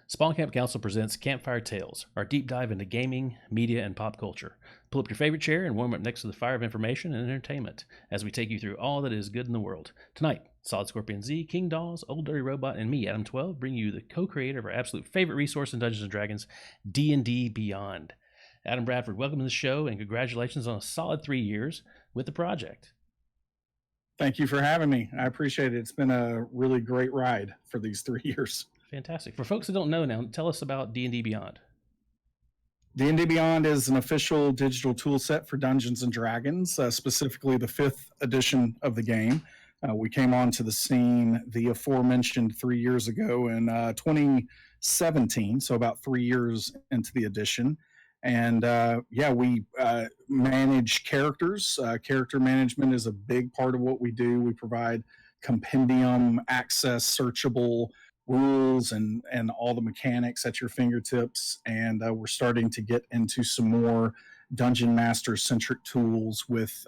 Spawn Camp Council presents Campfire Tales, our deep dive into gaming, media, and pop culture. Pull up your favorite chair and warm up next to the fire of information and entertainment as we take you through all that is good in the world. Tonight, Solid Scorpion Z, King Dawes, Old Dirty Robot, and me, Adam 12, bring you the co-creator of our absolute favorite resource in Dungeons & Dragons, DnDBeyond. Adam Bradford, welcome to the show and congratulations on a solid 3 years with the project. Thank you for having me. I appreciate it. It's been a really great ride for these 3 years. Fantastic. For folks that don't know now, tell us about DnDBeyond. DnDBeyond is an official digital tool set for Dungeons & Dragons, specifically the 5th edition of the game. We came onto the scene, the aforementioned 3 years ago in 2017, so about 3 years into the edition. And we manage characters. Character management is a big part of what we do. We provide compendium, access, searchable rules, and all the mechanics at your fingertips. And we're starting to get into some more Dungeon Master centric tools with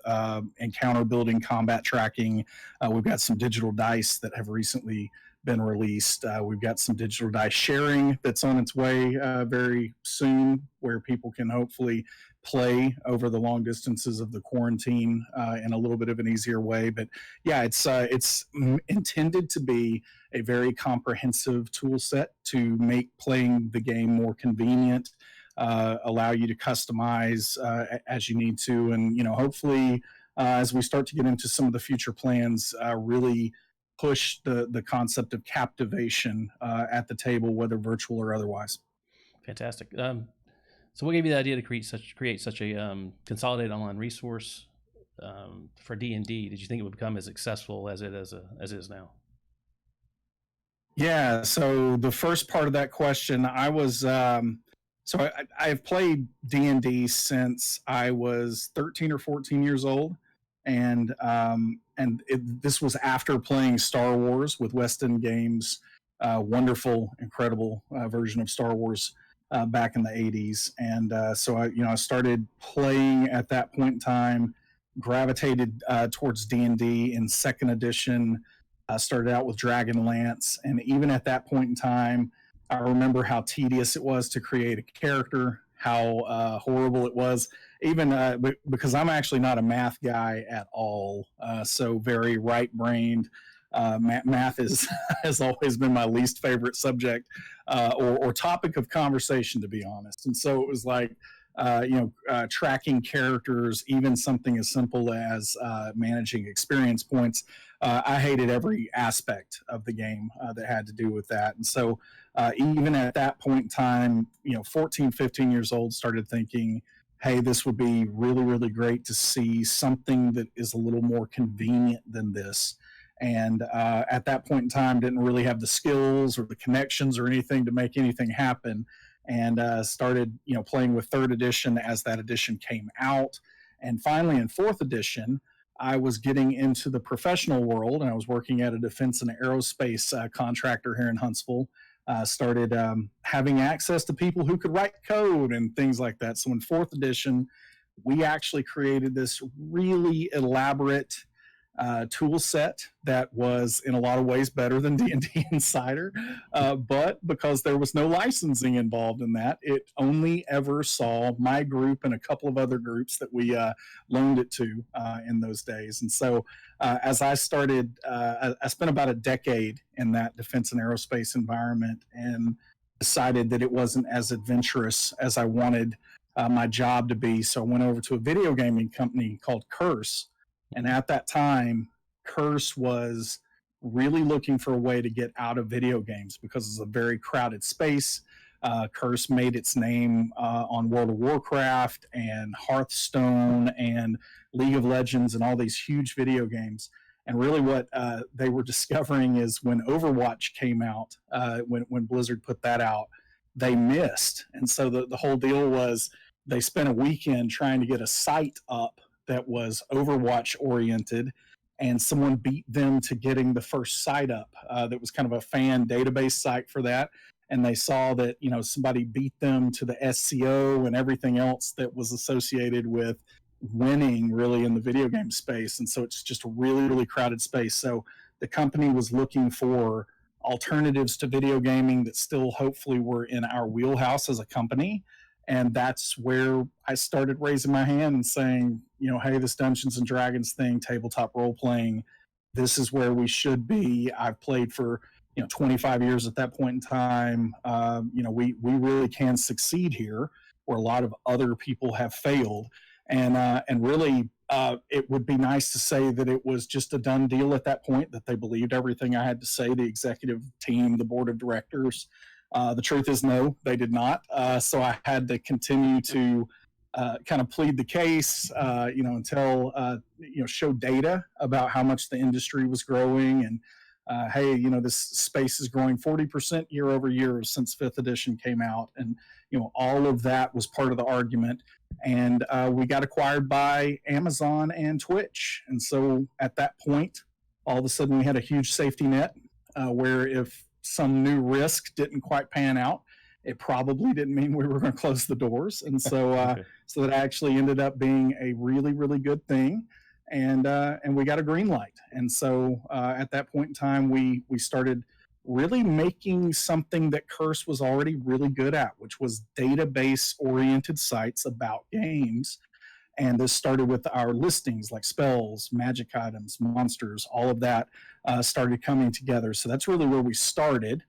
encounter building, combat tracking. We've got some digital dice that have recently been released. We've got some digital dice sharing that's on its way very soon, where people can hopefully play over the long distances of the quarantine in a little bit of an easier way. But yeah, it's intended to be a very comprehensive tool set to make playing the game more convenient, allow you to customize as you need to, and hopefully as we start to get into some of the future plans, really push the concept of captivation at the table, whether virtual or otherwise. Fantastic. So what gave you the idea to create such a consolidated online resource for D&D? Did you think it would become as successful as it is now? Yeah, so the first part of that question, I've played D&D since I was 13 or 14 years old. And this was after playing Star Wars with West End Games, wonderful, incredible version of Star Wars back in the 80s. And so I started playing at that point in time, gravitated towards D&D in 2nd edition, started out with Dragonlance. And even at that point in time, I remember how tedious it was to create a character, how horrible it was, even because I'm actually not a math guy at all, so very right-brained. Math has always been my least favorite subject or topic of conversation, to be honest. And so it was like, tracking characters, even something as simple as managing experience points. I hated every aspect of the game that had to do with that. And so even at that point in time, 14, 15 years old, started thinking, hey, this would be really, really great to see something that is a little more convenient than this. And at that point in time, didn't really have the skills or the connections or anything to make anything happen. And started, playing with 3rd edition as that edition came out. And finally, in 4th edition, I was getting into the professional world, and I was working at a defense and aerospace contractor here in Huntsville. Started having access to people who could write code and things like that. So in 4th edition, we actually created this really elaborate tool set that was in a lot of ways better than D&D Insider, but because there was no licensing involved in that, it only ever saw my group and a couple of other groups that we loaned it to in those days. And so as I started, I spent about a decade in that defense and aerospace environment and decided that it wasn't as adventurous as I wanted my job to be. So I went over to a video gaming company called Curse. And at that time, Curse was really looking for a way to get out of video games because it's a very crowded space. Curse made its name on World of Warcraft and Hearthstone and League of Legends and all these huge video games. And really what they were discovering is when Overwatch came out, when Blizzard put that out, they missed. And so the whole deal was they spent a weekend trying to get a site up that was Overwatch oriented, and someone beat them to getting the first site up. That was kind of a fan database site for that. And they saw that, somebody beat them to the SEO and everything else that was associated with winning really in the video game space. And so it's just a really, really crowded space. So the company was looking for alternatives to video gaming that still hopefully were in our wheelhouse as a company. And that's where I started raising my hand and saying, hey, this Dungeons and Dragons thing, tabletop role playing, this is where we should be. I've played for 25 years at that point in time. We really can succeed here where a lot of other people have failed. And really, it would be nice to say that it was just a done deal at that point, that they believed everything I had to say, the executive team, the board of directors. The truth is, no, they did not. So I had to continue to kind of plead the case, until, show data about how much the industry was growing. And hey, this space is growing 40% year over year since 5th edition came out. And, all of that was part of the argument. And we got acquired by Amazon and Twitch. And so at that point, all of a sudden we had a huge safety net where if some new risk didn't quite pan out, it probably didn't mean we were going to close the doors. And so, so that actually ended up being a really, really good thing. And we got a green light. And so at that point in time, we started really making something that Curse was already really good at, which was database-oriented sites about games. And this started with our listings like spells, magic items, monsters, all of that started coming together. So that's really where we started.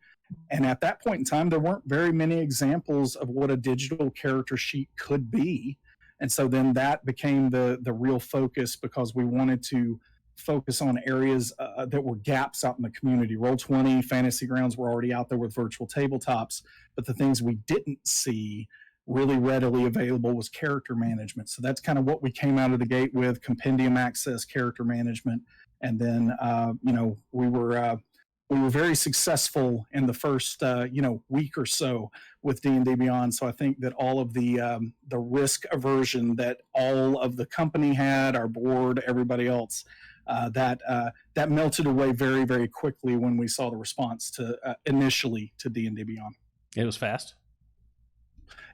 And at that point in time, there weren't very many examples of what a digital character sheet could be. And so then that became the real focus, because we wanted to focus on areas that were gaps out in the community. Roll20, Fantasy Grounds were already out there with virtual tabletops, but the things we didn't see really readily available was character management. So that's kind of what we came out of the gate with: compendium access, character management. And then, we were very successful in the first, week or so with DnDBeyond. So I think that all of the risk aversion that all of the company had, our board, everybody else, that melted away very, very quickly when we saw the response to initially to DnDBeyond. It was fast.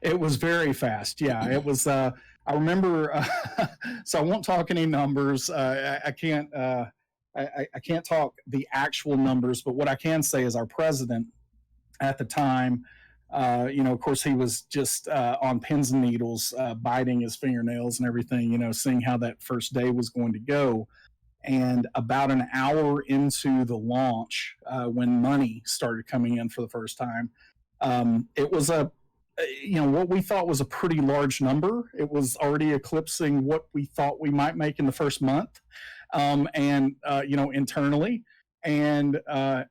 It was very fast. Yeah, it was. I remember. So I won't talk any numbers. I can't. I can't talk the actual numbers, but what I can say is our president at the time, of course, he was just on pins and needles, biting his fingernails and everything, seeing how that first day was going to go. And about an hour into the launch, when money started coming in for the first time, it was what we thought was a pretty large number. It was already eclipsing what we thought we might make in the first month. Internally. And I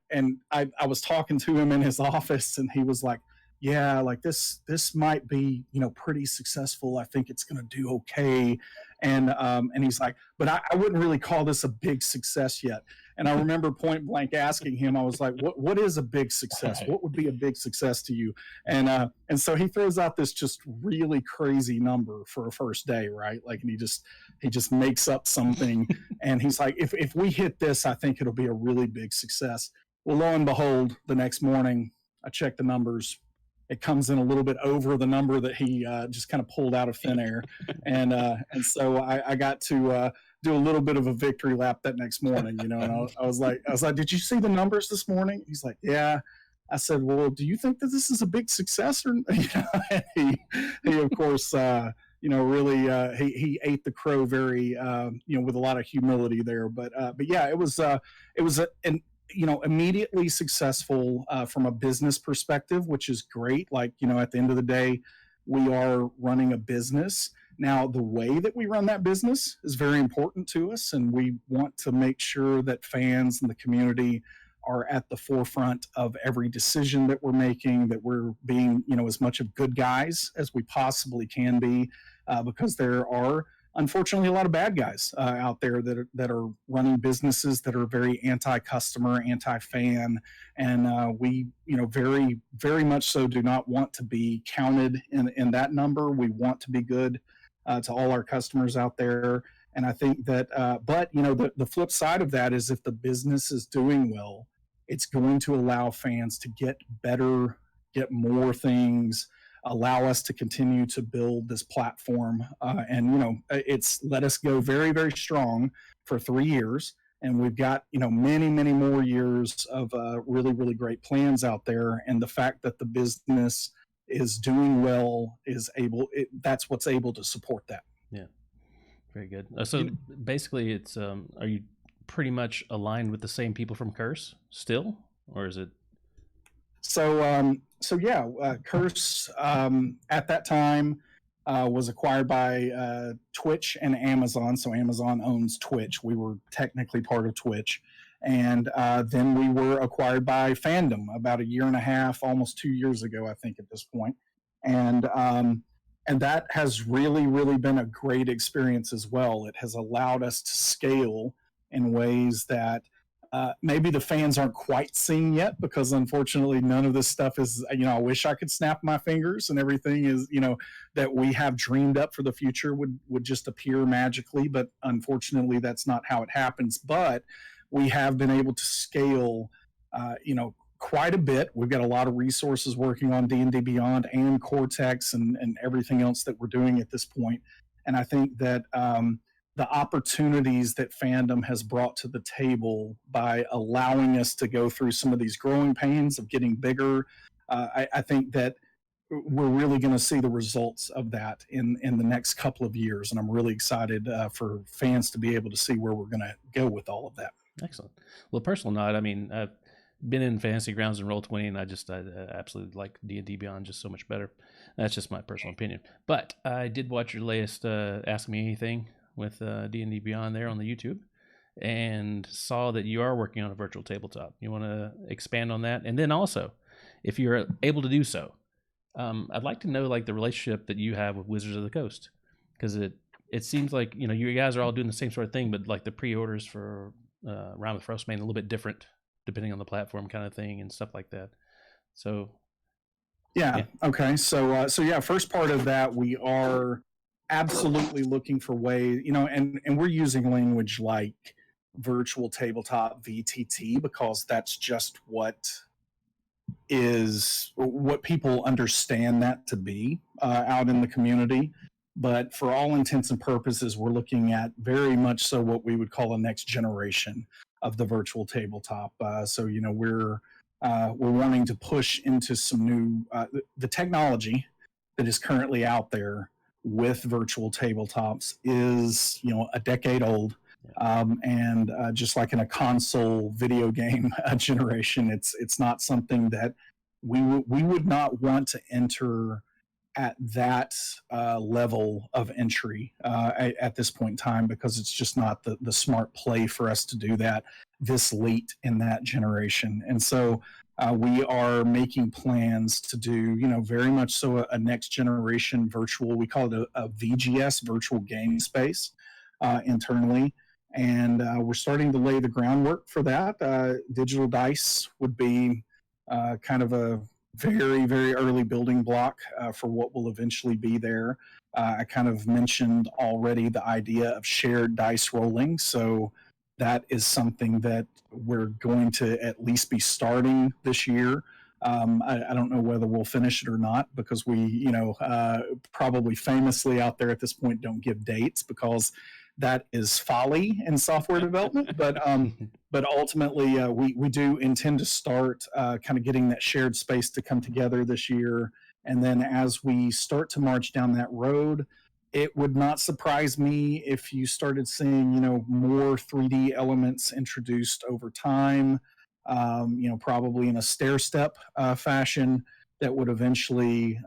was talking to him in his office, and he was like, yeah, like this might be, pretty successful. I think it's going to do okay. And he's like, but I wouldn't really call this a big success yet. And I remember point blank asking him, I was like, what is a big success? Right. What would be a big success to you? And so he throws out this just really crazy number for a first day, right? Like, and he just makes up something. And he's like, if we hit this, I think it'll be a really big success. Well, lo and behold, the next morning, I checked the numbers. It comes in a little bit over the number that he just kind of pulled out of thin air. And so I got to do a little bit of a victory lap that next morning, and I was like, did you see the numbers this morning? He's like, yeah. I said, well, do you think that this is a big success? Or he of course, really, he ate the crow very, with a lot of humility there. But yeah, it was immediately successful from a business perspective, which is great. Like, at the end of the day, we are running a business. Now, the way that we run that business is very important to us, and we want to make sure that fans and the community are at the forefront of every decision that we're making, that we're being, as much of good guys as we possibly can be, because there are, unfortunately, a lot of bad guys out there that are running businesses that are very anti-customer, anti-fan, and we, very, very much so do not want to be counted in that number. We want to be good to all our customers out there, and I think that. But the flip side of that is, if the business is doing well, it's going to allow fans to get better, get more things, allow us to continue to build this platform. And it's let us go very, very strong for 3 years. and we've got many, many more years of really, really great plans out there. And the fact that the business is doing well that's what's able to support that. Yeah, very good. So basically, it's are you pretty much aligned with the same people from Curse still, or is it? So yeah, Curse at that time was acquired by Twitch and Amazon. So Amazon owns Twitch. We were technically part of Twitch, and then we were acquired by Fandom about a year and a half, almost 2 years ago, I think, at this point. And that has really, really been a great experience as well. It has allowed us to scale in ways that maybe the fans aren't quite seeing yet, because unfortunately none of this stuff is, I wish I could snap my fingers and everything is, that we have dreamed up for the future would just appear magically. But unfortunately, that's not how it happens. But we have been able to scale, quite a bit. We've got a lot of resources working on DnDBeyond and Cortex and everything else that we're doing at this point. And I think that the opportunities that Fandom has brought to the table by allowing us to go through some of these growing pains of getting bigger, I think that we're really going to see the results of that in the next couple of years. And I'm really excited for fans to be able to see where we're going to go with all of that. Excellent. Well, personal note, I mean, I've been in Fantasy Grounds and Roll20, and I absolutely like D&D Beyond just so much better. That's just my personal opinion. But I did watch your latest Ask Me Anything with D&D Beyond there on the YouTube, and saw that you are working on a virtual tabletop. You want to expand on that? And then also, if you're able to do so, I'd like to know like the relationship that you have with Wizards of the Coast, because it seems like you guys are all doing the same sort of thing, but like the pre-orders for Realm of Frostbane a little bit different depending on the platform, kind of thing, and stuff like that. So yeah. Okay. So yeah, first part of that, we are absolutely looking for ways, and we're using language like virtual tabletop VTT, because that's just what people understand that to be out in the community. But for all intents and purposes, we're looking at very much so what we would call a next generation of the virtual tabletop. So we're wanting to push into some new the technology that is currently out there with virtual tabletops is a decade old, and just like in a console video game generation, it's not something that we would not want to enter at that level of entry at this point in time, because it's just not the smart play for us to do that this late in that generation. And so we are making plans to do, very much so a next generation virtual, we call it a VGS, virtual game space, internally. And we're starting to lay the groundwork for that. Digital dice would be kind of a very, very early building block for what will eventually be there. I kind of mentioned already the idea of shared dice rolling. So that is something that we're going to at least be starting this year. I don't know whether we'll finish it or not, because we, probably famously out there at this point don't give dates, because that is folly in software development. But ultimately, we do intend to start kind of getting that shared space to come together this year. And then as we start to march down that road, it would not surprise me if you started seeing, more 3D elements introduced over time, probably in a stair-step fashion that would eventually,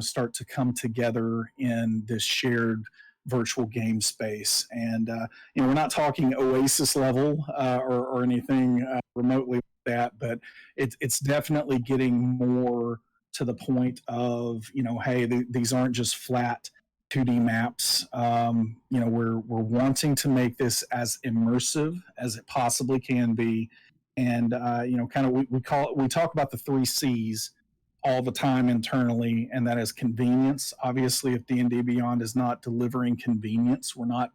start to come together in this shared virtual game space. And we're not talking Oasis level or anything remotely like that, but it's definitely getting more to the point of hey, these aren't just flat 2D maps. We're wanting to make this as immersive as it possibly can be. And kind of we talk about the 3 C's all the time internally, and that is convenience. Obviously, if D&D Beyond is not delivering convenience, we're not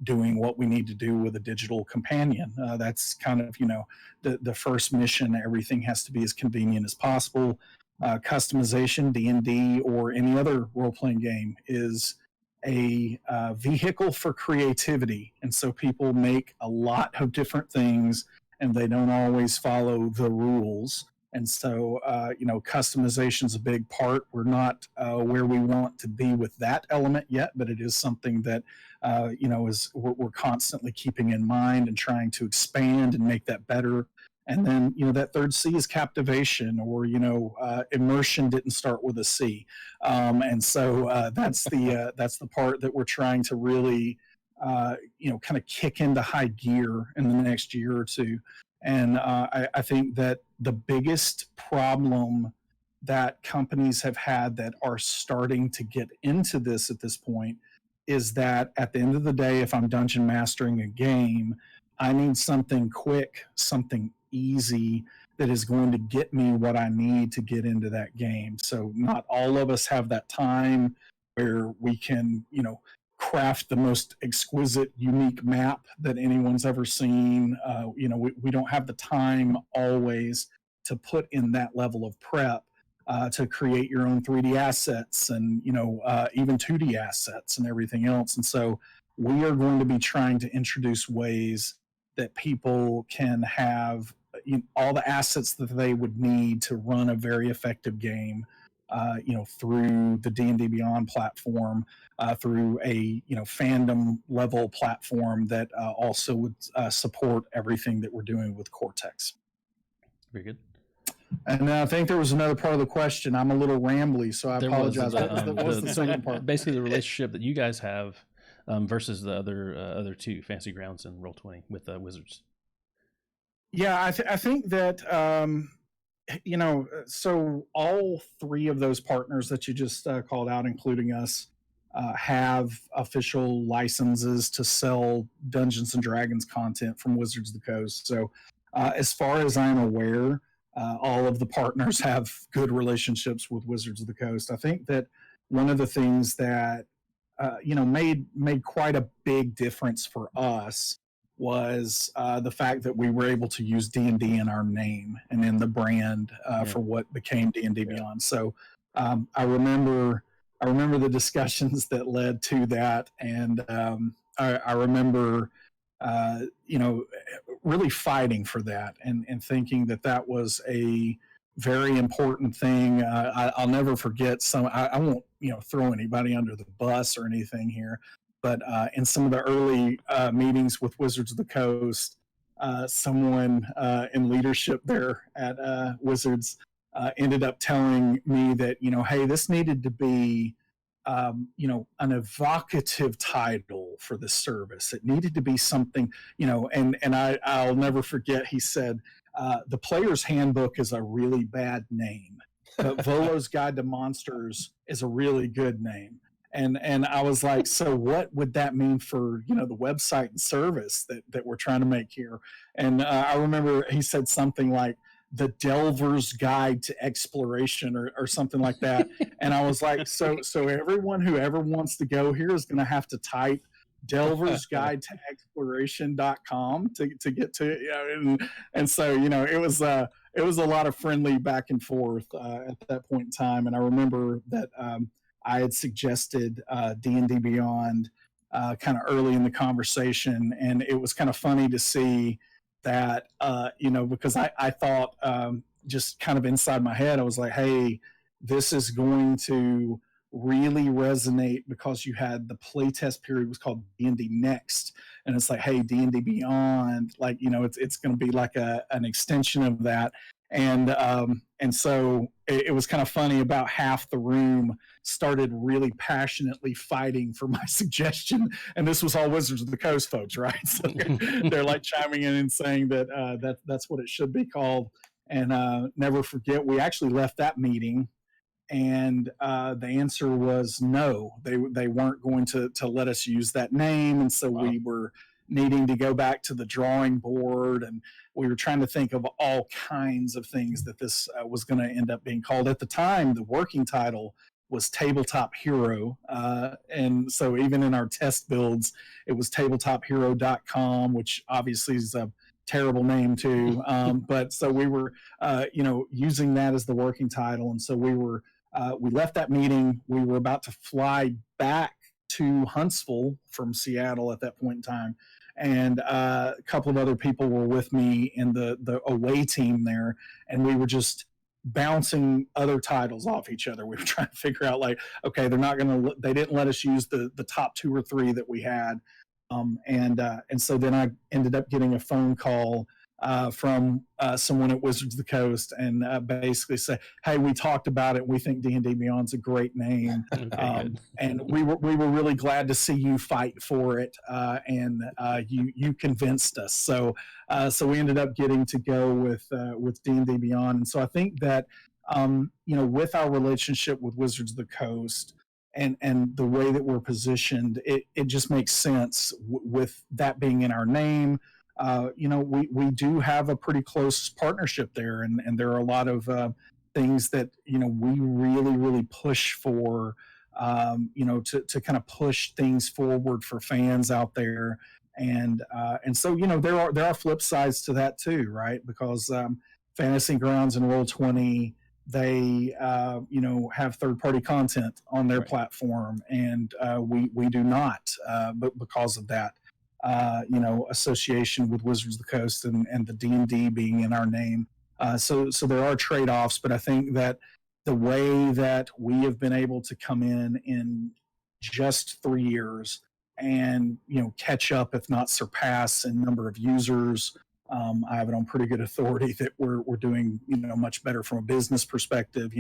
doing what we need to do with a digital companion. That's kind of the first mission. Everything has to be as convenient as possible. Customization, D&D or any other role-playing game, is a vehicle for creativity. And so people make a lot of different things and they don't always follow the rules. And so, customization is a big part. We're not where we want to be with that element yet, but it is something that, is we're constantly keeping in mind and trying to expand and make that better. And then, that third C is captivation, or, immersion didn't start with a C. And so that's the part that we're trying to really, kind of kick into high gear in the next year or two. And I think that the biggest problem that companies have had that are starting to get into this at this point is that at the end of the day, if I'm dungeon mastering a game, I need something quick, something easy that is going to get me what I need to get into that game. So not all of us have that time where we can, craft the most exquisite, unique map that anyone's ever seen. We don't have the time always to put in that level of prep to create your own 3D assets and, even 2D assets and everything else. And so we are going to be trying to introduce ways that people can have all the assets that they would need to run a very effective game, through the DnDBeyond platform, through a fandom level platform that also would support everything that we're doing with Cortex. Very good. And I think there was another part of the question. I'm a little rambly, so I apologize. What was the second part? Basically, the relationship that you guys have versus the other two, Fantasy Grounds and Roll20, with Wizards. Yeah, I think that so all three of those partners that you just called out, including us, have official licenses to sell Dungeons and Dragons content from Wizards of the Coast. So as far as I'm aware, all of the partners have good relationships with Wizards of the Coast. I think that one of the things that made quite a big difference for us was the fact that we were able to use D&D in our name and in the brand for what became DnDBeyond. So I remember the discussions that led to that, and I remember really fighting for that and thinking that was a very important thing. I'll never forget I won't throw anybody under the bus or anything here, but in some of the early meetings with Wizards of the Coast, someone in leadership there at Wizards ended up telling me that, hey, this needed to be, an evocative title for the service. It needed to be something, and I'll never forget, he said, the Player's Handbook is a really bad name, but Volo's Guide to Monsters is a really good name. And I was like, so what would that mean for, the website and service that we're trying to make here? And I remember he said something like the Delver's Guide to Exploration or something like that. And I was like, so everyone who ever wants to go here is going to have to type Delver's Guide to Exploration.com to get to it. And so, it was a lot of friendly back and forth at that point in time. And I remember that I had suggested DnDBeyond kind of early in the conversation, and it was kind of funny to see that, because I thought just kind of inside my head, I was like, hey, this is going to really resonate because you had the playtest period was called D&D Next, and it's like, hey, DnDBeyond, like, it's going to be like an extension of that. And so it was kind of funny. About half the room started really passionately fighting for my suggestion, and this was all Wizards of the Coast folks, right? So they're like chiming in and saying that that's what it should be called. And never forget, we actually left that meeting, and the answer was no. They weren't going to let us use that name, and so we were needing to go back to the drawing board, and we were trying to think of all kinds of things that this was going to end up being called. At the time, the working title was Tabletop Hero, and so even in our test builds, it was tabletopHero.com, which obviously is a terrible name too. But so we were, using that as the working title, and so we left that meeting. We were about to fly back to Huntsville from Seattle at that point in time. And a couple of other people were with me in the away team there, and we were just bouncing other titles off each other. We were trying to figure out, like, okay, they didn't let us use the top 2 or 3 that we had. And so then I ended up getting a phone call from someone at Wizards of the Coast, and basically say, hey, we talked about it. We think D&D Beyond's a great name. Okay, and we were really glad to see you fight for it. And you convinced us. So we ended up getting to go with D&D Beyond. And so I think that, with our relationship with Wizards of the Coast, and the way that we're positioned, it just makes sense with that being in our name. We do have a pretty close partnership there, and there are a lot of things that we really push for, to kind of push things forward for fans out there, and so there are flip sides to that too, right? Because Fantasy Grounds and Roll20, they have third-party content on their platform, and we do not, but because of that association with Wizards of the Coast and the D&D being in our name. So there are trade-offs, but I think that the way that we have been able to come in just 3 years and catch up, if not surpass, in number of users, I have it on pretty good authority that we're doing much better from a business perspective.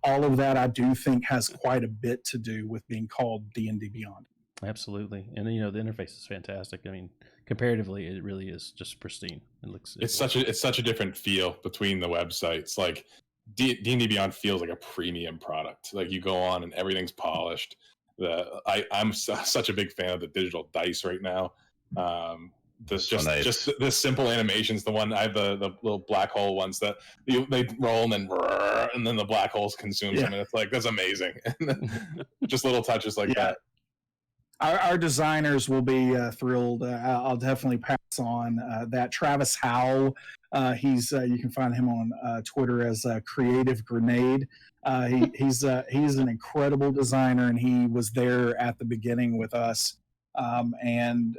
All of that I do think has quite a bit to do with being called D&D Beyond. Absolutely. And the interface is fantastic. I mean, comparatively, it really is just pristine. It's such a different feel between the websites. Like D&D Beyond feels like a premium product. Like you go on and everything's polished. I'm such a big fan of the digital dice right now. Just the simple animations. The one I have the little black hole ones that they roll and then the black holes consume them, and it's like, that's amazing. Just little touches like that. Our designers will be thrilled. I'll definitely pass on that. Travis Howell, you can find him on Twitter as Creative Grenade. He's an incredible designer, and he was there at the beginning with us. And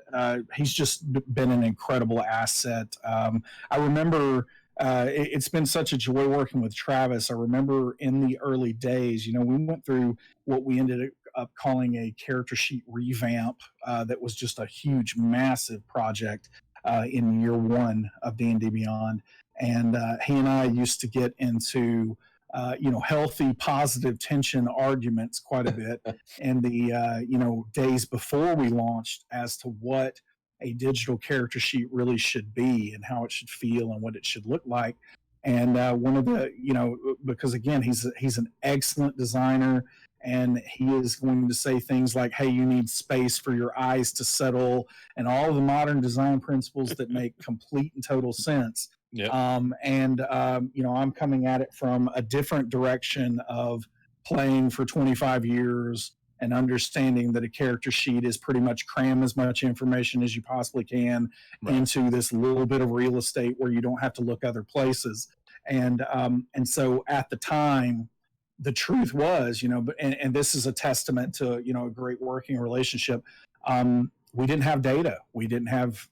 he's just been an incredible asset. I remember it's been such a joy working with Travis. I remember in the early days, we went through what we ended up calling a character sheet revamp that was just a huge, massive project in year 1 of D&D Beyond. And he and I used to get into healthy, positive tension arguments quite a bit in the days before we launched as to what a digital character sheet really should be and how it should feel and what it should look like. And one of the, because again, he's an excellent designer, and he is going to say things like, hey, you need space for your eyes to settle, and all of the modern design principles that make complete and total sense. Yep. I'm coming at it from a different direction of playing for 25 years and understanding that a character sheet is pretty much cram as much information as you possibly can into this little bit of real estate where you don't have to look other places. And so at the time, the truth was, and this is a testament to, a great working relationship. We didn't have data. We didn't have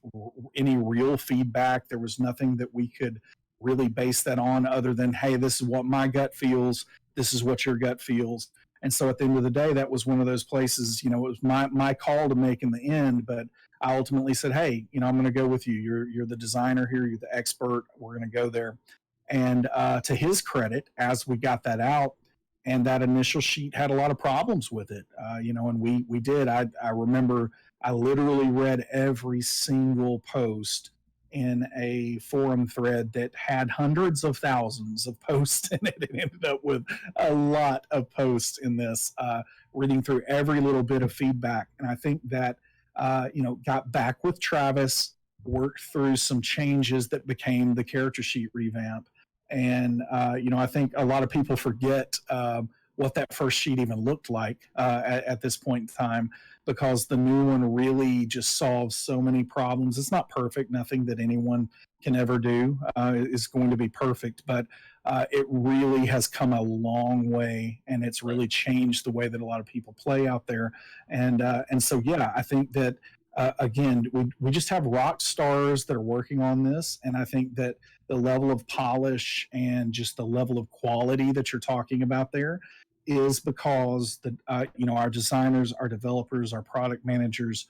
any real feedback. There was nothing that we could really base that on other than, hey, this is what my gut feels. This is what your gut feels. And so at the end of the day, that was one of those places, it was my call to make in the end, but I ultimately said, hey, I'm going to go with you. You're the designer here. You're the expert. We're going to go there. And to his credit, as we got that out, and that initial sheet had a lot of problems with it, and we did. I remember I literally read every single post in a forum thread that had hundreds of thousands of posts in it. It ended up with a lot of posts in this, reading through every little bit of feedback. And I think that, got back with Travis, worked through some changes that became the character sheet revamp. And, I think a lot of people forget what that first sheet even looked like at this point in time, because the new one really just solves so many problems. It's not perfect, nothing that anyone can ever do is going to be perfect, but it really has come a long way, and it's really changed the way that a lot of people play out there. And so, yeah, I think that again, we just have rock stars that are working on this, and I think that the level of polish and just the level of quality that you're talking about there is because the our designers, our developers, our product managers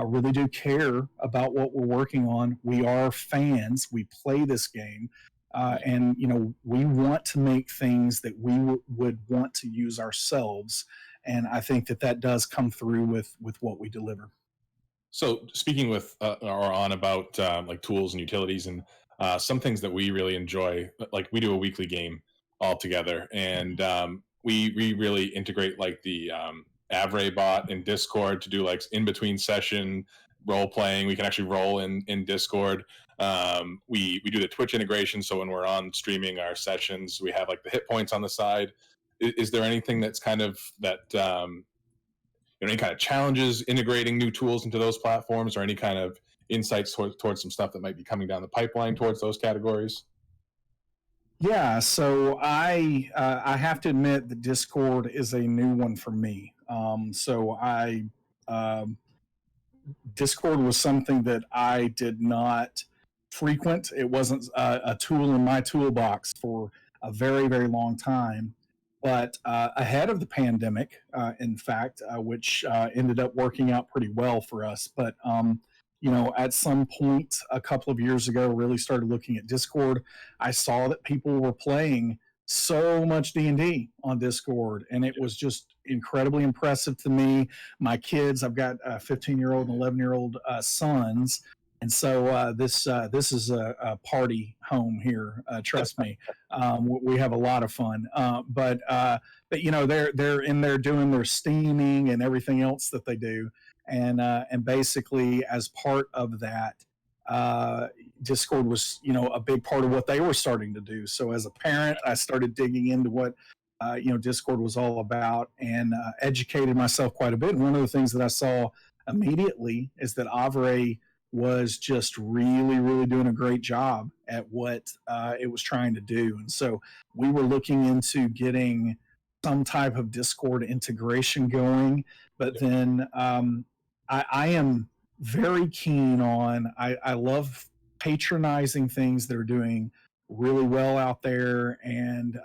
really do care about what we're working on. We are fans. We play this game, and we want to make things that we would want to use ourselves. And I think that that does come through with what we deliver. So speaking with or on about like tools and utilities and some things that we really enjoy, like we do a weekly game all together, and we really integrate like the Avray bot in Discord to do like in between session role playing. We can actually roll in Discord. We do the Twitch integration, so when we're on streaming our sessions, we have like the hit points on the side. Is there anything that's kind of that any kind of challenges integrating new tools into those platforms, or any kind of insights towards some stuff that might be coming down the pipeline towards those categories? Yeah, so I have to admit that Discord is a new one for me. So I Discord was something that I did not frequent. It wasn't a tool in my toolbox for a very, very long time. But ahead of the pandemic, in fact, which ended up working out pretty well for us. But at some point a couple of years ago, really started looking at Discord. I saw that people were playing so much D&D on Discord, and it was just incredibly impressive to me. My kids, I've got 15-year-old and 11-year-old sons, and so this is a party home here. Trust me, we have a lot of fun. But they're in there doing their steaming and everything else that they do, and basically as part of that, Discord was a big part of what they were starting to do. So as a parent, I started digging into what Discord was all about, and educated myself quite a bit. And one of the things that I saw immediately is that Avray was just really, really doing a great job at what it was trying to do. And so we were looking into getting some type of Discord integration going. But then I am very keen on, I love patronizing things that are doing really well out there. And,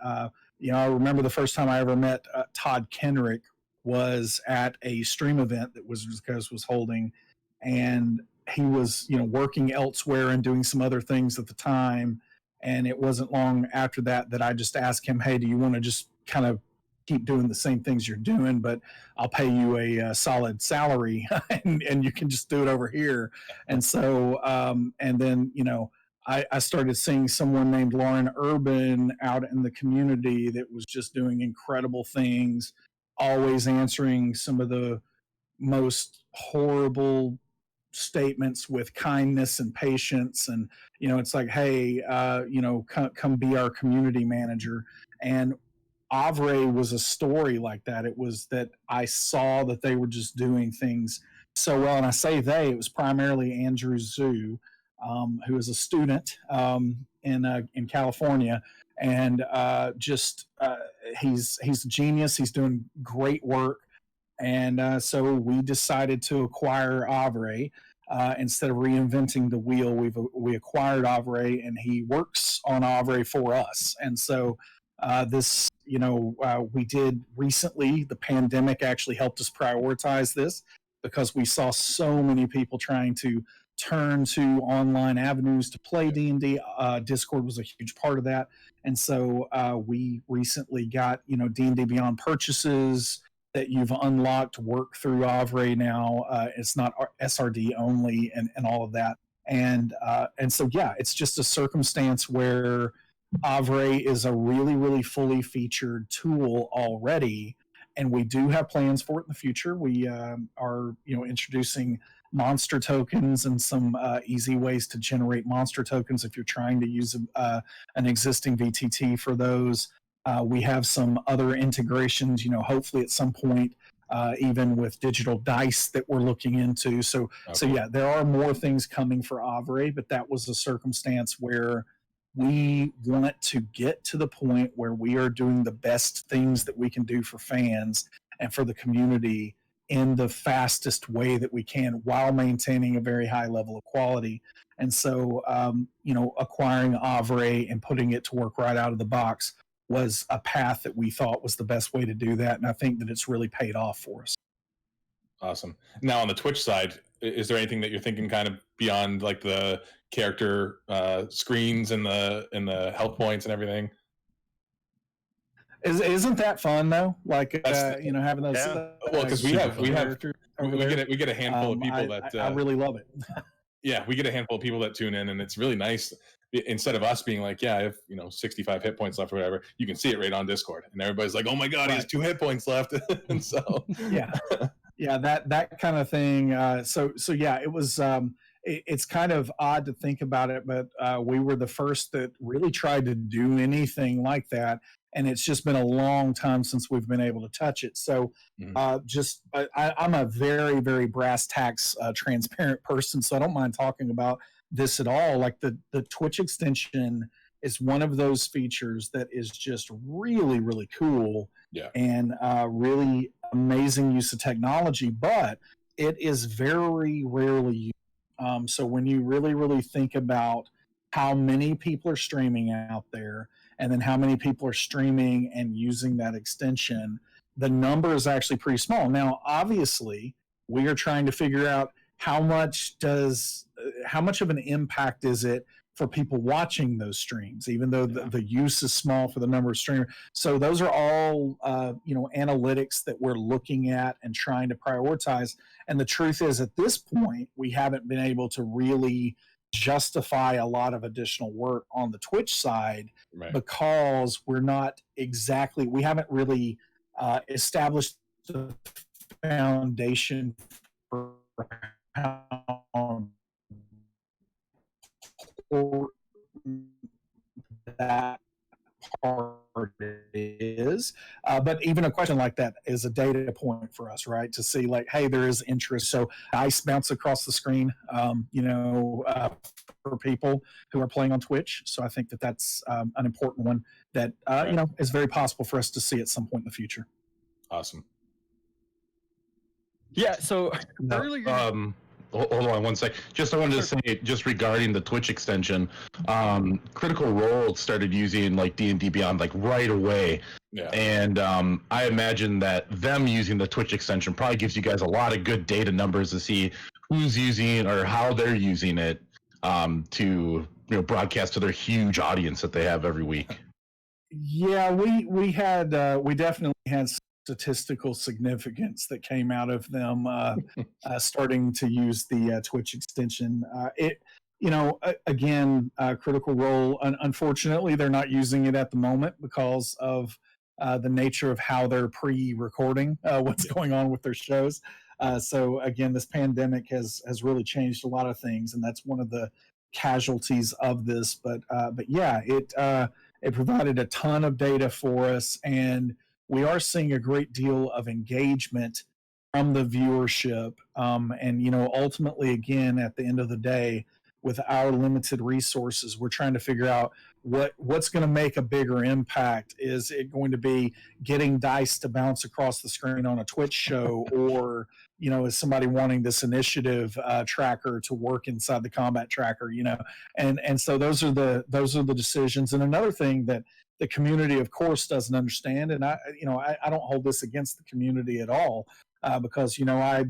I remember the first time I ever met Todd Kenrick was at a stream event that was holding, and he was working elsewhere and doing some other things at the time. And it wasn't long after that I just asked him, hey, do you want to just kind of keep doing the same things you're doing, but I'll pay you a solid salary and you can just do it over here. And so and then I started seeing someone named Lauren Urban out in the community that was just doing incredible things, always answering some of the most horrible statements with kindness and patience. And it's like, hey, come be our community manager. And Avray was a story like that. It was that I saw that they were just doing things so well. And I say they, it was primarily Andrew Zhu, who is a student in California, and he's a genius. He's doing great work. And so we decided to acquire Avray. Instead of reinventing the wheel, we acquired Avray, and he works on Avray for us. And so we did recently, the pandemic actually helped us prioritize this, because we saw so many people trying to turn to online avenues to play D&D. Discord was a huge part of that. And so we recently got, DnDBeyond purchases that you've unlocked work through Avray now. It's not SRD only, and all of that. And so, yeah, it's just a circumstance where Avray is a really, really fully featured tool already, and we do have plans for it in the future. We are, introducing monster tokens and some easy ways to generate monster tokens if you're trying to use an existing VTT for those. We have some other integrations, hopefully at some point even with digital dice that we're looking into. So yeah, there are more things coming for Avre, but that was a circumstance where we want to get to the point where we are doing the best things that we can do for fans and for the community in the fastest way that we can while maintaining a very high level of quality. And so, acquiring Avre and putting it to work right out of the box was a path that we thought was the best way to do that. And I think that it's really paid off for us. Awesome. Now on the Twitch side, is there anything that you're thinking kind of beyond like the character screens and the health points and everything? Isn't that fun though? Like having those. Yeah. Well, because we get a handful of people that I really love it. Yeah, we get a handful of people that tune in, and it's really nice. Instead of us being like, yeah, I have 65 hit points left or whatever, you can see it right on Discord, and everybody's like, oh my god, he has 2 hit points left. And so yeah, that kind of thing. So yeah, it was. It's kind of odd to think about it, but we were the first that really tried to do anything like that. And it's just been a long time since we've been able to touch it. So I'm a very, very brass tacks transparent person, so I don't mind talking about this at all. Like the Twitch extension is one of those features that is just really, really cool and really amazing use of technology, but it is very rarely used. So when you really, really think about how many people are streaming out there, and then how many people are streaming and using that extension, the number is actually pretty small. Now, obviously, we are trying to figure out how much of an impact is it for people watching those streams, even though the use is small for the number of streamers. So those are all analytics that we're looking at and trying to prioritize. And the truth is, at this point, we haven't been able to really justify a lot of additional work on the Twitch side because we haven't really established the foundation for how important that part is. But even a question like that is a data point for us, right? To see like, hey, there is interest. So dice bounce across the screen, for people who are playing on Twitch. So I think that that's an important one that, is very possible for us to see at some point in the future. Awesome. Yeah. So earlier. Hold on one sec. I wanted to say, just regarding the Twitch extension, Critical Role started using like DnDBeyond like right away. Yeah. And I imagine that them using the Twitch extension probably gives you guys a lot of good data numbers to see who's using or how they're using it to broadcast to their huge audience that they have every week. Yeah, we definitely had statistical significance that came out of them starting to use the Twitch extension. Critical Role, unfortunately, they're not using it at the moment because of the nature of how they're pre-recording what's going on with their shows. So again, this pandemic has really changed a lot of things, and that's one of the casualties of this. But yeah, it provided a ton of data for us, and we are seeing a great deal of engagement from the viewership. And ultimately, again, at the end of the day, with our limited resources, we're trying to figure out what's going to make a bigger impact. Is it going to be getting dice to bounce across the screen on a Twitch show, or is somebody wanting this initiative tracker to work inside the combat tracker? And so those are the decisions. And another thing that the community, of course, doesn't understand, and I don't hold this against the community at all, because I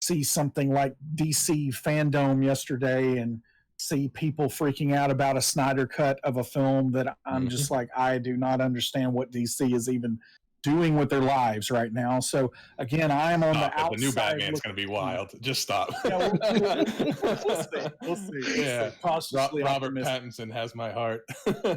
see something like DC Fandom yesterday and see people freaking out about a Snyder cut of a film that I'm just like, I do not understand what DC is even doing with their lives right now. So again, I am on the outside. The new Batman's going to be wild. Just stop. Yeah, we'll see. Yeah, Robert Pattinson has my heart.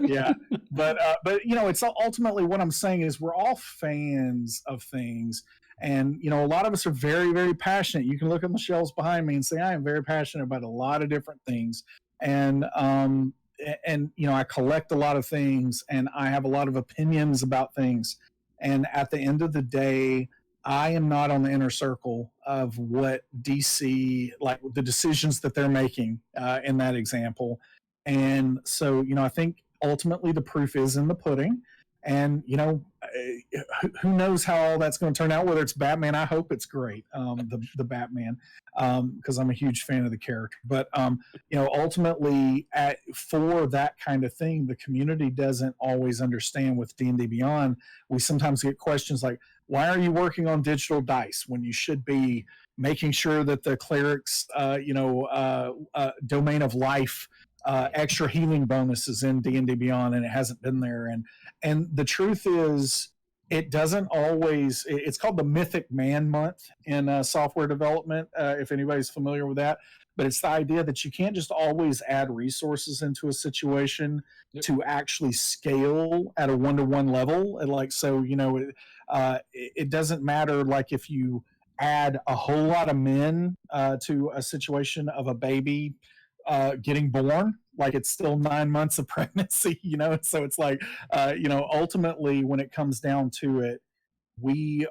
Yeah, but it's ultimately what I'm saying is we're all fans of things. And, a lot of us are very, very passionate. You can look at the shelves behind me and say, I am very passionate about a lot of different things. And I collect a lot of things, and I have a lot of opinions about things. And at the end of the day, I am not on the inner circle of what DC, like the decisions that they're making in that example. And so, I think ultimately the proof is in the pudding. And, who knows how all that's going to turn out, whether it's Batman. I hope it's great, the Batman, because I'm a huge fan of the character. But, ultimately for that kind of thing, the community doesn't always understand with D&D Beyond. We sometimes get questions like, why are you working on digital dice when you should be making sure that the cleric's, domain of life, extra healing bonuses in D&D Beyond, and it hasn't been there. And the truth is, it doesn't always. It's called the Mythic Man Month in software development, if anybody's familiar with that. But it's the idea that you can't just always add resources into a situation to actually scale at a one-to-one level. And it doesn't matter like if you add a whole lot of men to a situation of a baby getting born, like it's still 9 months of pregnancy, so it's like ultimately when it comes down to it, we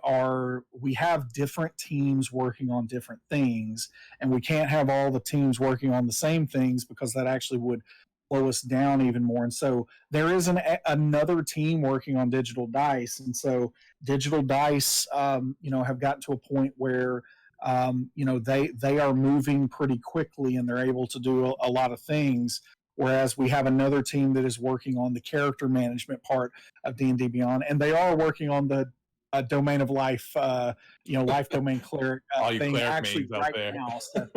have different teams working on different things, and we can't have all the teams working on the same things because that actually would slow us down even more. And so there is another team working on digital dice, and so digital dice have gotten to a point where they are moving pretty quickly and they're able to do a lot of things, whereas we have another team that is working on the character management part of D&D Beyond, and they are working on the domain of life, life domain cleric thing actually right now. So,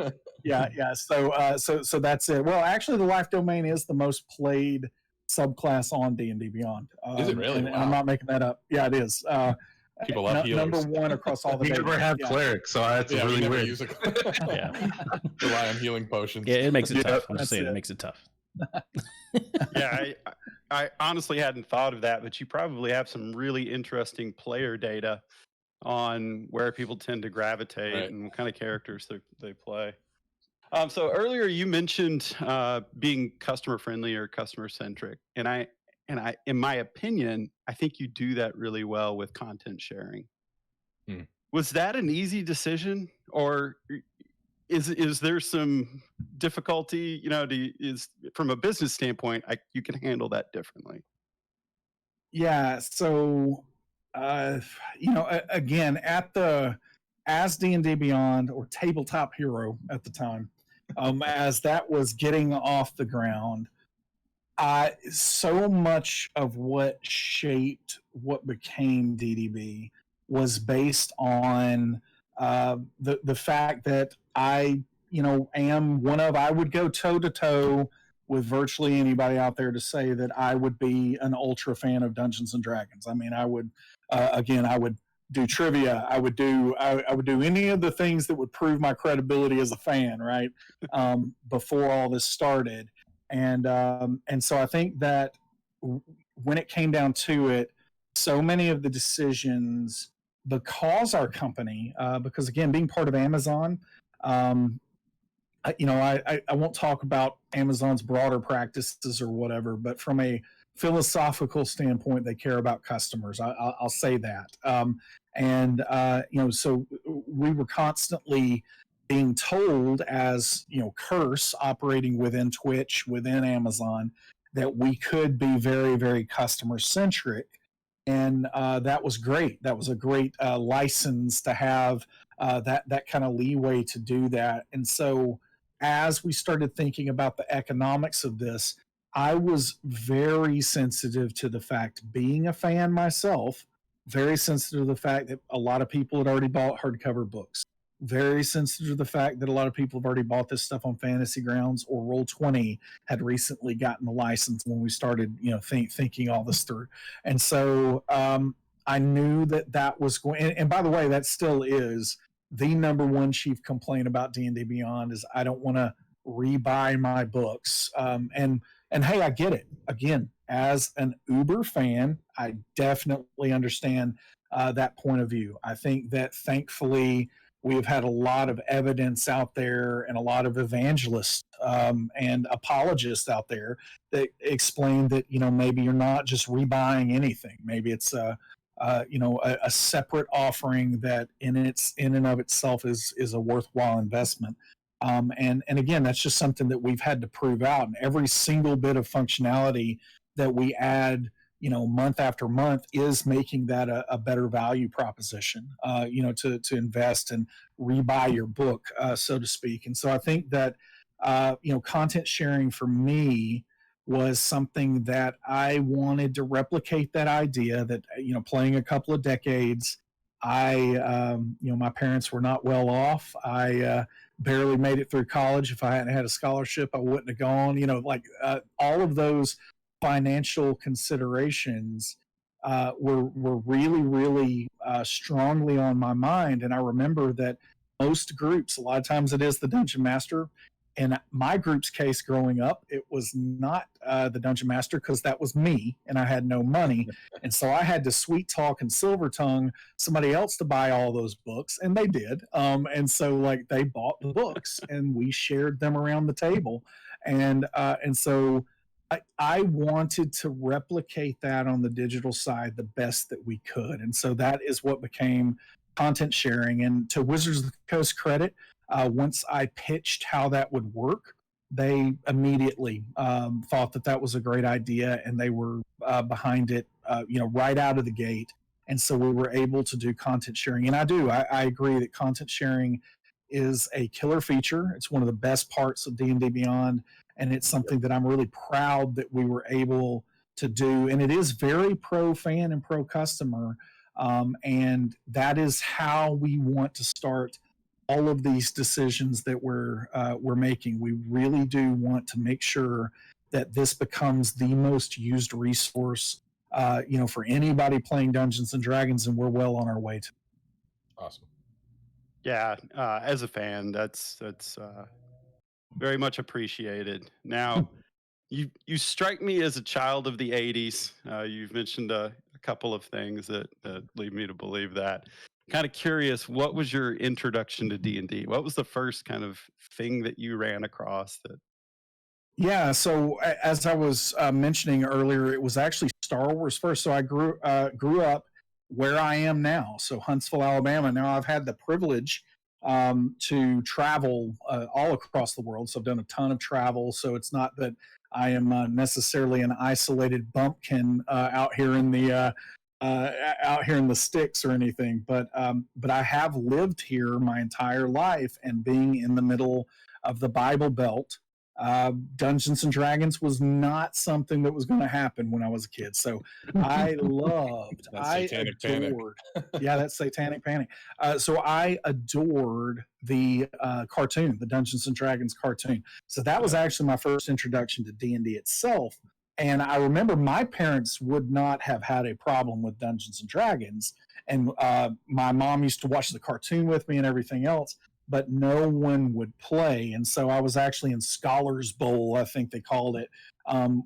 yeah. So that's it. Well, actually, the life domain is the most played subclass on D&D Beyond. Is it really? And I'm not making that up. Yeah, it is. People love healers. Number one across all the. We never have clerics, so that's really weird. Rely on healing potions. Yeah, it makes it tough. I'm just saying, it makes it tough. Yeah, I honestly hadn't thought of that, but you probably have some really interesting player data on where people tend to gravitate and what kind of characters they play. So earlier you mentioned being customer friendly or customer centric, and I, in my opinion, I think you do that really well with content sharing. Was that an easy decision, or is there some difficulty? From a business standpoint, you can handle that differently. Yeah. So, again, as D&D Beyond or Tabletop Hero at the time, as that was getting off the ground, so much of what shaped what became DDB was based on the fact that I would go toe to toe with virtually anybody out there to say that I would be an ultra fan of Dungeons and Dragons. I mean, I would do trivia. I would do any of the things that would prove my credibility as a fan, right? Before all this started. And so I think that when it came down to it, so many of the decisions, because our company, because again, being part of Amazon, I won't talk about Amazon's broader practices or whatever, but from a philosophical standpoint, they care about customers. I'll say that. So we were constantly being told as, Curse operating within Twitch, within Amazon, that we could be very, very customer centric. And that was great. That was a great license to have that kind of leeway to do that. And so as we started thinking about the economics of this, I was very sensitive to the fact, being a fan myself, very sensitive to the fact that a lot of people had already bought hardcover books. Very sensitive to the fact that a lot of people have already bought this stuff on Fantasy Grounds, or Roll20 had recently gotten the license when we started, thinking all this through. And so I knew that was going. And by the way, that still is the number one chief complaint about D&D Beyond is I don't want to rebuy my books. And hey, I get it. Again, as an Uber fan, I definitely understand that point of view. I think that thankfully we have had a lot of evidence out there and a lot of evangelists and apologists out there that explain that, maybe you're not just rebuying anything. Maybe it's a separate offering that in and of itself is a worthwhile investment. And again, that's just something that we've had to prove out. And every single bit of functionality that we add, month after month, is making that a better value proposition, to invest and rebuy your book, so to speak. And so I think that, content sharing for me was something that I wanted to replicate, that idea that, playing a couple of decades, my parents were not well off. I barely made it through college. If I hadn't had a scholarship, I wouldn't have gone, all of those financial considerations were really, really strongly on my mind. And I remember that most groups, a lot of times it is the Dungeon Master. In my group's case growing up, it was not the Dungeon Master, because that was me and I had no money. And so I had to sweet talk and silver tongue somebody else to buy all those books, and they did. And so they bought the books and we shared them around the table. And so I wanted to replicate that on the digital side the best that we could. And so that is what became content sharing. And to Wizards of the Coast credit, once I pitched how that would work, they immediately thought that was a great idea, and they were behind it, right out of the gate. And so we were able to do content sharing. And I agree that content sharing is a killer feature. It's one of the best parts of D&D Beyond, and it's something that I'm really proud that we were able to do. And it is very pro fan and pro customer, and that is how we want to start all of these decisions that we're making. We really do want to make sure that this becomes the most used resource, for anybody playing Dungeons and Dragons, and we're well on our way to. Awesome. Yeah, as a fan, that's very much appreciated. Now, you strike me as a child of the '80s. You've mentioned a couple of things that lead me to believe that. Kind of curious, what was your introduction to D&D? What was the first kind of thing that you ran across that? Yeah, so as I was mentioning earlier, it was actually Star Wars first. So I grew up where I am now, so Huntsville, Alabama. Now I've had the privilege to travel all across the world. So I've done a ton of travel. So it's not that I am necessarily an isolated bumpkin out here in the sticks or anything, but I have lived here my entire life, and being in the middle of the Bible Belt, Dungeons and Dragons was not something that was going to happen when I was a kid. So I loved, I adored, yeah, that's Satanic Panic. So I adored the cartoon, the Dungeons and Dragons cartoon. So that was actually my first introduction to D&D itself. And I remember my parents would not have had a problem with Dungeons and Dragons. And my mom used to watch the cartoon with me and everything else, but no one would play. And so I was actually in Scholars Bowl, I think they called it,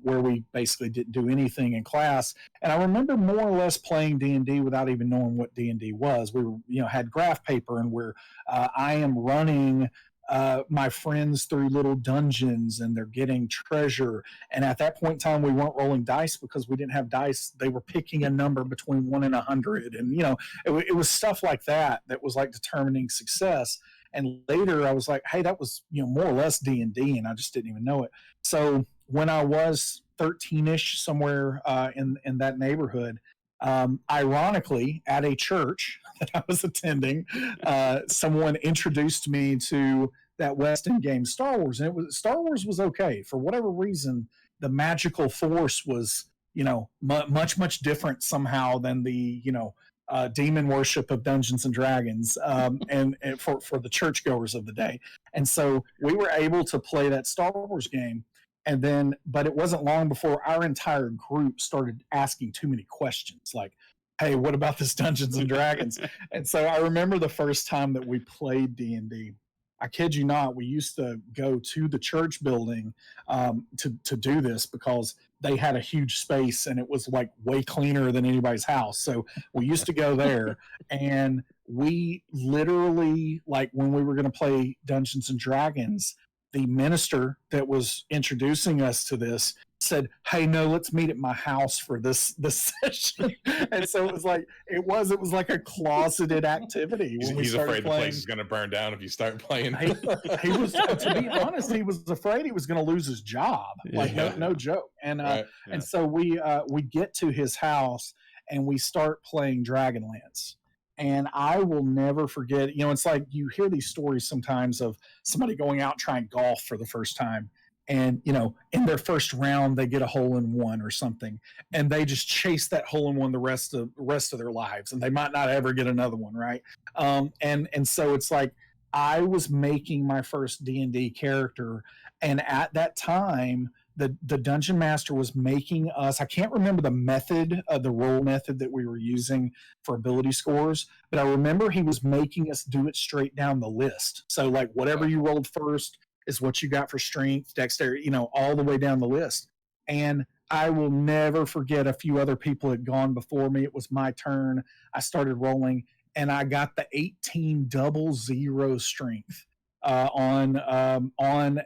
where we basically didn't do anything in class. And I remember more or less playing D&D without even knowing what D&D was. We were, had graph paper, and I am running my friends through little dungeons, and they're getting treasure. And at that point in time, we weren't rolling dice because we didn't have dice. They were picking a number between 1 and 100. And, it was stuff like that was like determining success. And later I was like, hey, that was, more or less D&D, and I just didn't even know it. So when I was 13-ish, somewhere in that neighborhood, ironically, at a church that I was attending, someone introduced me to that West End game, Star Wars. And Star Wars was okay. For whatever reason, the magical force was, much, much different somehow than the, demon worship of Dungeons and Dragons, and for the churchgoers of the day. And so we were able to play that Star Wars game. And then, but it wasn't long before our entire group started asking too many questions, like, hey, what about this Dungeons and Dragons? And so I remember the first time that we played D&D. I kid you not, we used to go to the church building to do this, because they had a huge space and it was like way cleaner than anybody's house. So we used to go there, and we literally, like, when we were going to play Dungeons and Dragons, the minister that was introducing us to this, said, "Hey, no, let's meet at my house for this session." And so it was like a closeted activity. He's afraid the place is going to burn down if you start playing. He was, to be honest, he was afraid he was going to lose his job. Like no joke. And and so we get to his house and we start playing Dragonlance. And I will never forget. It's like you hear these stories sometimes of somebody going out trying golf for the first time. And, in their first round, they get a hole in one or something, and they just chase that hole in one the rest of their lives, and they might not ever get another one, right? And so it's like I was making my first D&D character, and at that time, the dungeon master was making us. I can't remember the method, the roll method that we were using for ability scores, but I remember he was making us do it straight down the list. So like whatever you rolled first is what you got for strength, dexterity, all the way down the list. And I will never forget, a few other people had gone before me. It was my turn. I started rolling, and I got the 18 00 strength on,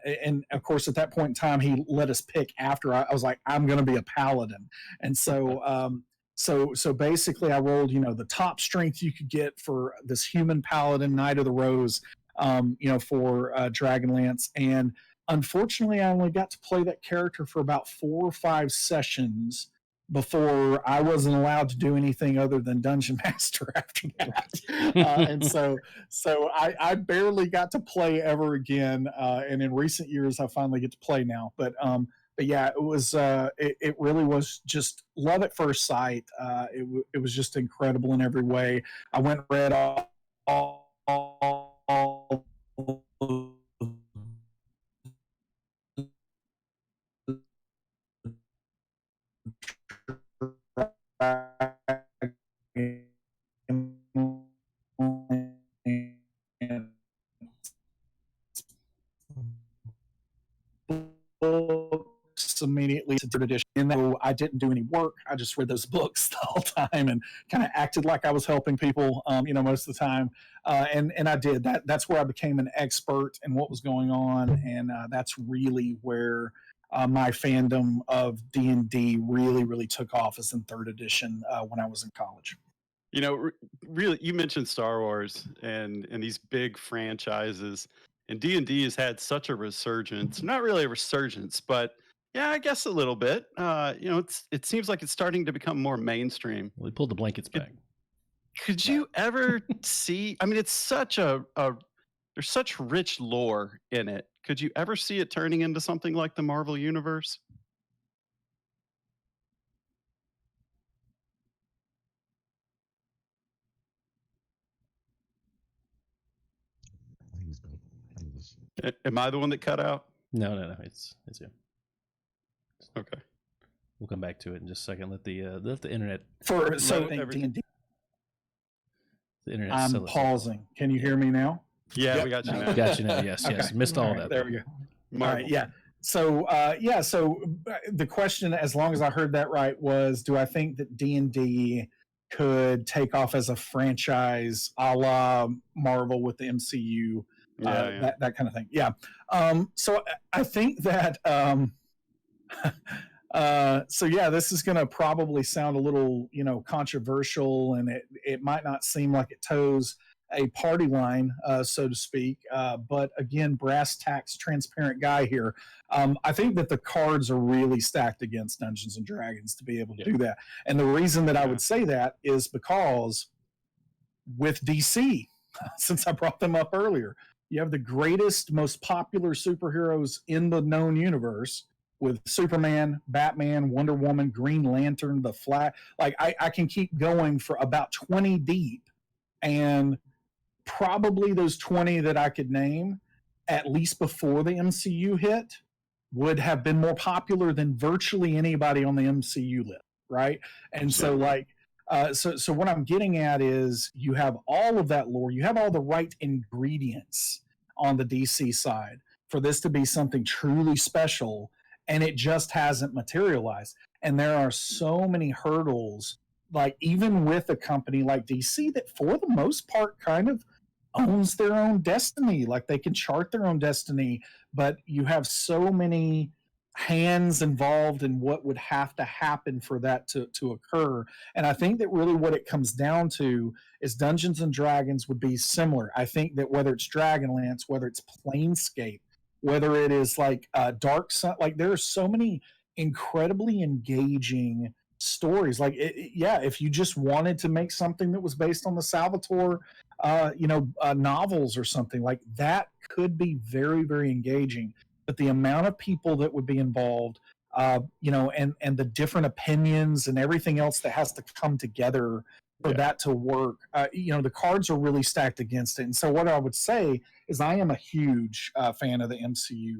and of course at that point in time he let us pick after. I was like, I'm going to be a paladin, and so so basically I rolled the top strength you could get for this human paladin, Knight of the Rose. For Dragonlance. And unfortunately, I only got to play that character for about 4 or 5 sessions before I wasn't allowed to do anything other than Dungeon Master after that. And so I barely got to play ever again. And in recent years, I finally get to play now. But yeah, it was it really was just love at first sight. It was just incredible in every way. I went and read all books immediately to third edition. And though I didn't do any work, I just read those books the whole time and kind of acted like I was helping people, most of the time. And I did that. That's where I became an expert in what was going on. And that's really where my fandom of D&D really, really took off, as in third edition when I was in college. Really, you mentioned Star Wars and these big franchises, and D&D has had such a resurgence. Not really a resurgence, but yeah, I guess a little bit. It seems like it's starting to become more mainstream. Well, they pulled the blankets back. Could you ever see? I mean, it's such there's such rich lore in it. Could you ever see it turning into something like the Marvel Universe? Am I the one that cut out? No. It's you. Okay. We'll come back to it in just a second. Let the internet. D&D. The internet. I'm pausing. Can you hear me now? Yeah, yep. We got you now. Got you now. Yes, okay. yes. Missed all that. There we go. Marvel. All right, yeah. So so the question, as long as I heard that right, was, do I think that D&D could take off as a franchise a la Marvel with the MCU? That kind of thing. Yeah. So I think that so yeah, this is going to probably sound a little, controversial, and it might not seem like it toes a party line, so to speak. But again, brass tacks, transparent guy here. I think that the cards are really stacked against Dungeons and Dragons to be able to do that. And the reason that I would say that is because with DC, since I brought them up earlier, you have the greatest, most popular superheroes in the known universe with Superman, Batman, Wonder Woman, Green Lantern, The Flash. Like I can keep going for about 20 deep, and probably those 20 that I could name, at least before the MCU hit, would have been more popular than virtually anybody on the MCU list, right? And so so what I'm getting at is, you have all of that lore, you have all the right ingredients on the DC side for this to be something truly special, and it just hasn't materialized. And there are so many hurdles, like even with a company like DC that for the most part kind of owns their own destiny, like they can chart their own destiny, but you have so many hands involved in what would have to happen for that to occur. And I think that really what it comes down to is Dungeons and Dragons would be similar. I think that whether it's Dragonlance, whether it's Planescape, whether it is like Dark Sun, like there are so many incredibly engaging stories. Like, yeah, if you just wanted to make something that was based on the Salvatore, novels or something like that, could be very, very engaging. But the amount of people that would be involved, and the different opinions and everything else that has to come together for that to work, the cards are really stacked against it. And so what I would say is I am a huge fan of the MCU.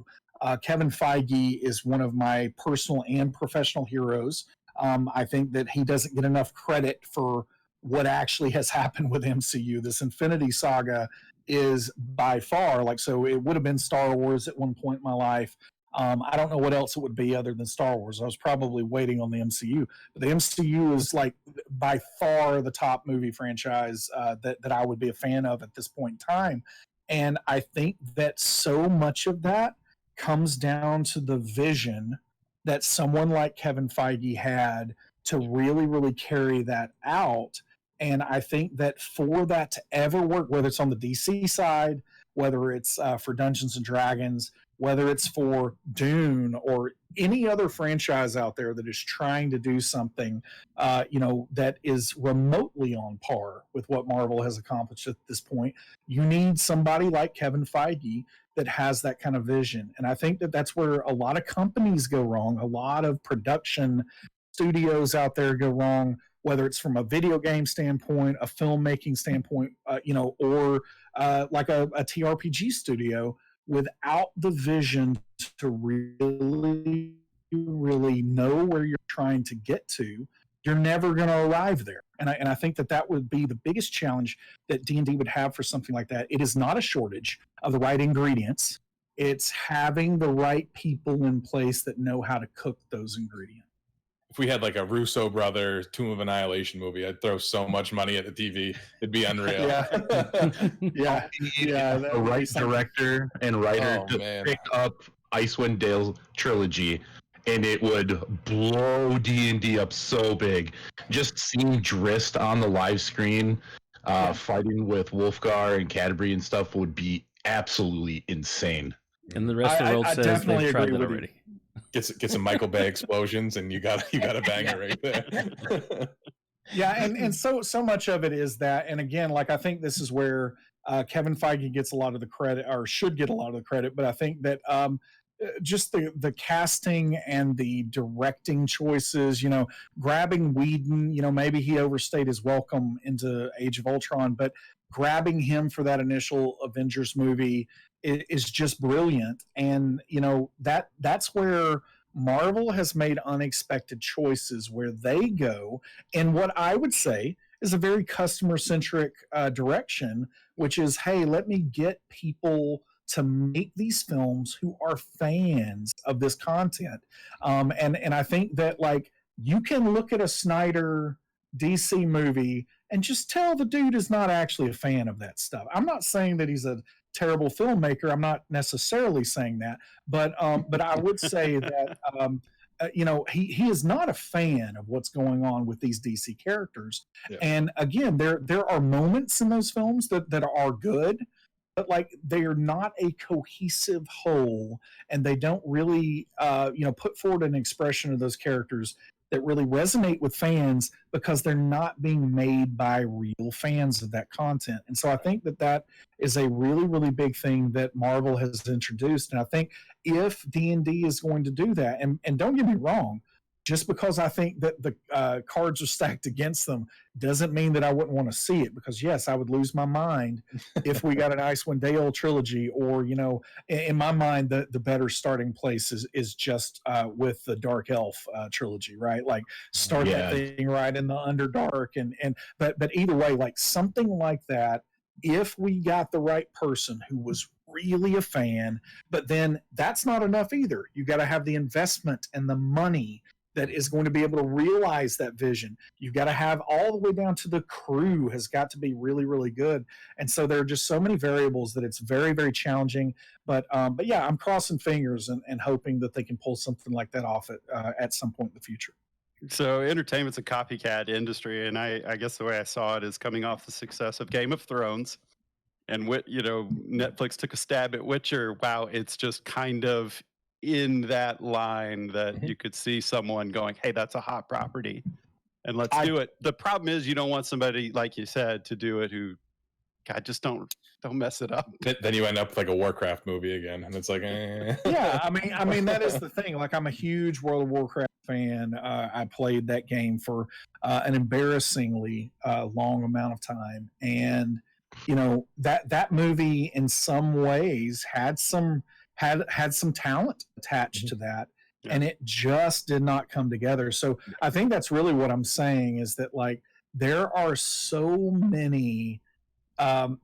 Kevin Feige is one of my personal and professional heroes. I think that he doesn't get enough credit for what actually has happened with MCU. This Infinity Saga is by far, like, so it would have been Star Wars at one point in my life. I don't know what else it would be other than Star Wars. I was probably waiting on the MCU, but the MCU is like by far the top movie franchise that I would be a fan of at this point in time. And I think that so much of that comes down to the vision that someone like Kevin Feige had to really, really carry that out. And I think that for that to ever work, whether it's on the DC side, whether it's for Dungeons and Dragons, whether it's for Dune or any other franchise out there that is trying to do something, that is remotely on par with what Marvel has accomplished at this point, you need somebody like Kevin Feige that has that kind of vision. And I think that that's where a lot of companies go wrong. A lot of production studios out there go wrong, whether it's from a video game standpoint, a filmmaking standpoint, or like a TRPG studio, without the vision to really, really know where you're trying to get to, you're never going to arrive there. And I think that would be the biggest challenge that D&D would have for something like that. It is not a shortage of the right ingredients. It's having the right people in place that know how to cook those ingredients. If we had like a Russo brother Tomb of Annihilation movie, I'd throw so much money at the TV. It'd be unreal. The right director and writer to pick up Icewind Dale trilogy, and it would blow D&D up so big. Just seeing Drist on the live screen fighting with Wolfgar and Canterbury and stuff would be absolutely insane. And the rest of the world says they've tried that already. Get some Michael Bay explosions, and you got a banger right there. And so much of it is that. And again, like, I think this is where Kevin Feige gets a lot of the credit, or should get a lot of the credit. But I think that just the casting and the directing choices, grabbing Whedon, maybe he overstayed his welcome into Age of Ultron, but grabbing him for that initial Avengers movie is just brilliant. And that's where Marvel has made unexpected choices, where they go in what I would say is a very customer centric direction, which is, hey, let me get people to make these films who are fans of this content. And I think that, like, you can look at a Snyder DC movie and just tell the dude is not actually a fan of that stuff. I'm not saying that he's a terrible filmmaker. I'm not necessarily saying that, but I would say that he is not a fan of what's going on with these DC characters. Yeah. And again, there are moments in those films that are good, but like, they are not a cohesive whole, and they don't really put forward an expression of those characters that really resonate with fans, because they're not being made by real fans of that content. And so I think that is a really, really big thing that Marvel has introduced. And I think if D&D is going to do that, and don't get me wrong, just because I think that the cards are stacked against them doesn't mean that I wouldn't want to see it, because yes, I would lose my mind if we got an Icewind Dale trilogy, or, in my mind, the better starting place is just with the Dark Elf trilogy, right? Like, start that thing right in the Underdark, but either way, like, something like that, if we got the right person who was really a fan. But then that's not enough either. You got to have the investment and the money that is going to be able to realize that vision. You've got to have all the way down to the crew has got to be really, really good. And so there are just so many variables that it's very, very challenging. But yeah, I'm crossing fingers and hoping that they can pull something like that off at some point in the future. So entertainment's a copycat industry, and I guess the way I saw it is coming off the success of Game of Thrones, and Netflix took a stab at Witcher. Wow, it's just kind of in that line that you could see someone going, "Hey, that's a hot property, and let's do it." The problem is you don't want somebody, like you said, to do it who, God, just don't mess it up. Then you end up like a Warcraft movie again, and it's like, eh. Yeah, I mean that is the thing. Like, I'm a huge World of Warcraft fan. I played that game for an embarrassingly long amount of time, and that movie in some ways had some talent attached to that, and it just did not come together. So I think that's really what I'm saying, is that like there are so many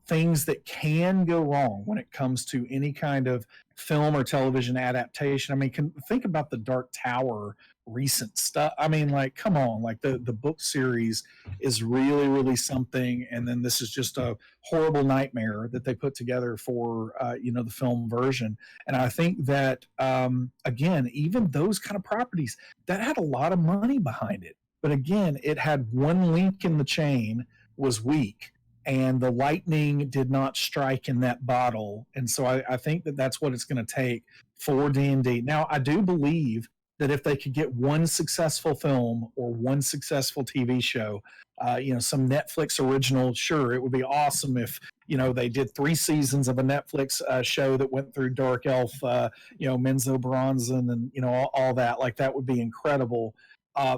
things that can go wrong when it comes to any kind of film or television adaptation. I mean, think about the Dark Tower recent stuff. I mean, like, come on, like the book series is really, really something, and then this is just a horrible nightmare that they put together for the film version. And I think that again, even those kind of properties that had a lot of money behind it, but again, it had one link in the chain was weak, and the lightning did not strike in that bottle. And so I think that that's what it's going to take for D&D. Now, I do believe that if they could get one successful film or one successful TV show, some Netflix original, sure, it would be awesome if, they did 3 seasons of a Netflix show that went through Dark Elf, Menzo Bronson and, all that. Like, that would be incredible.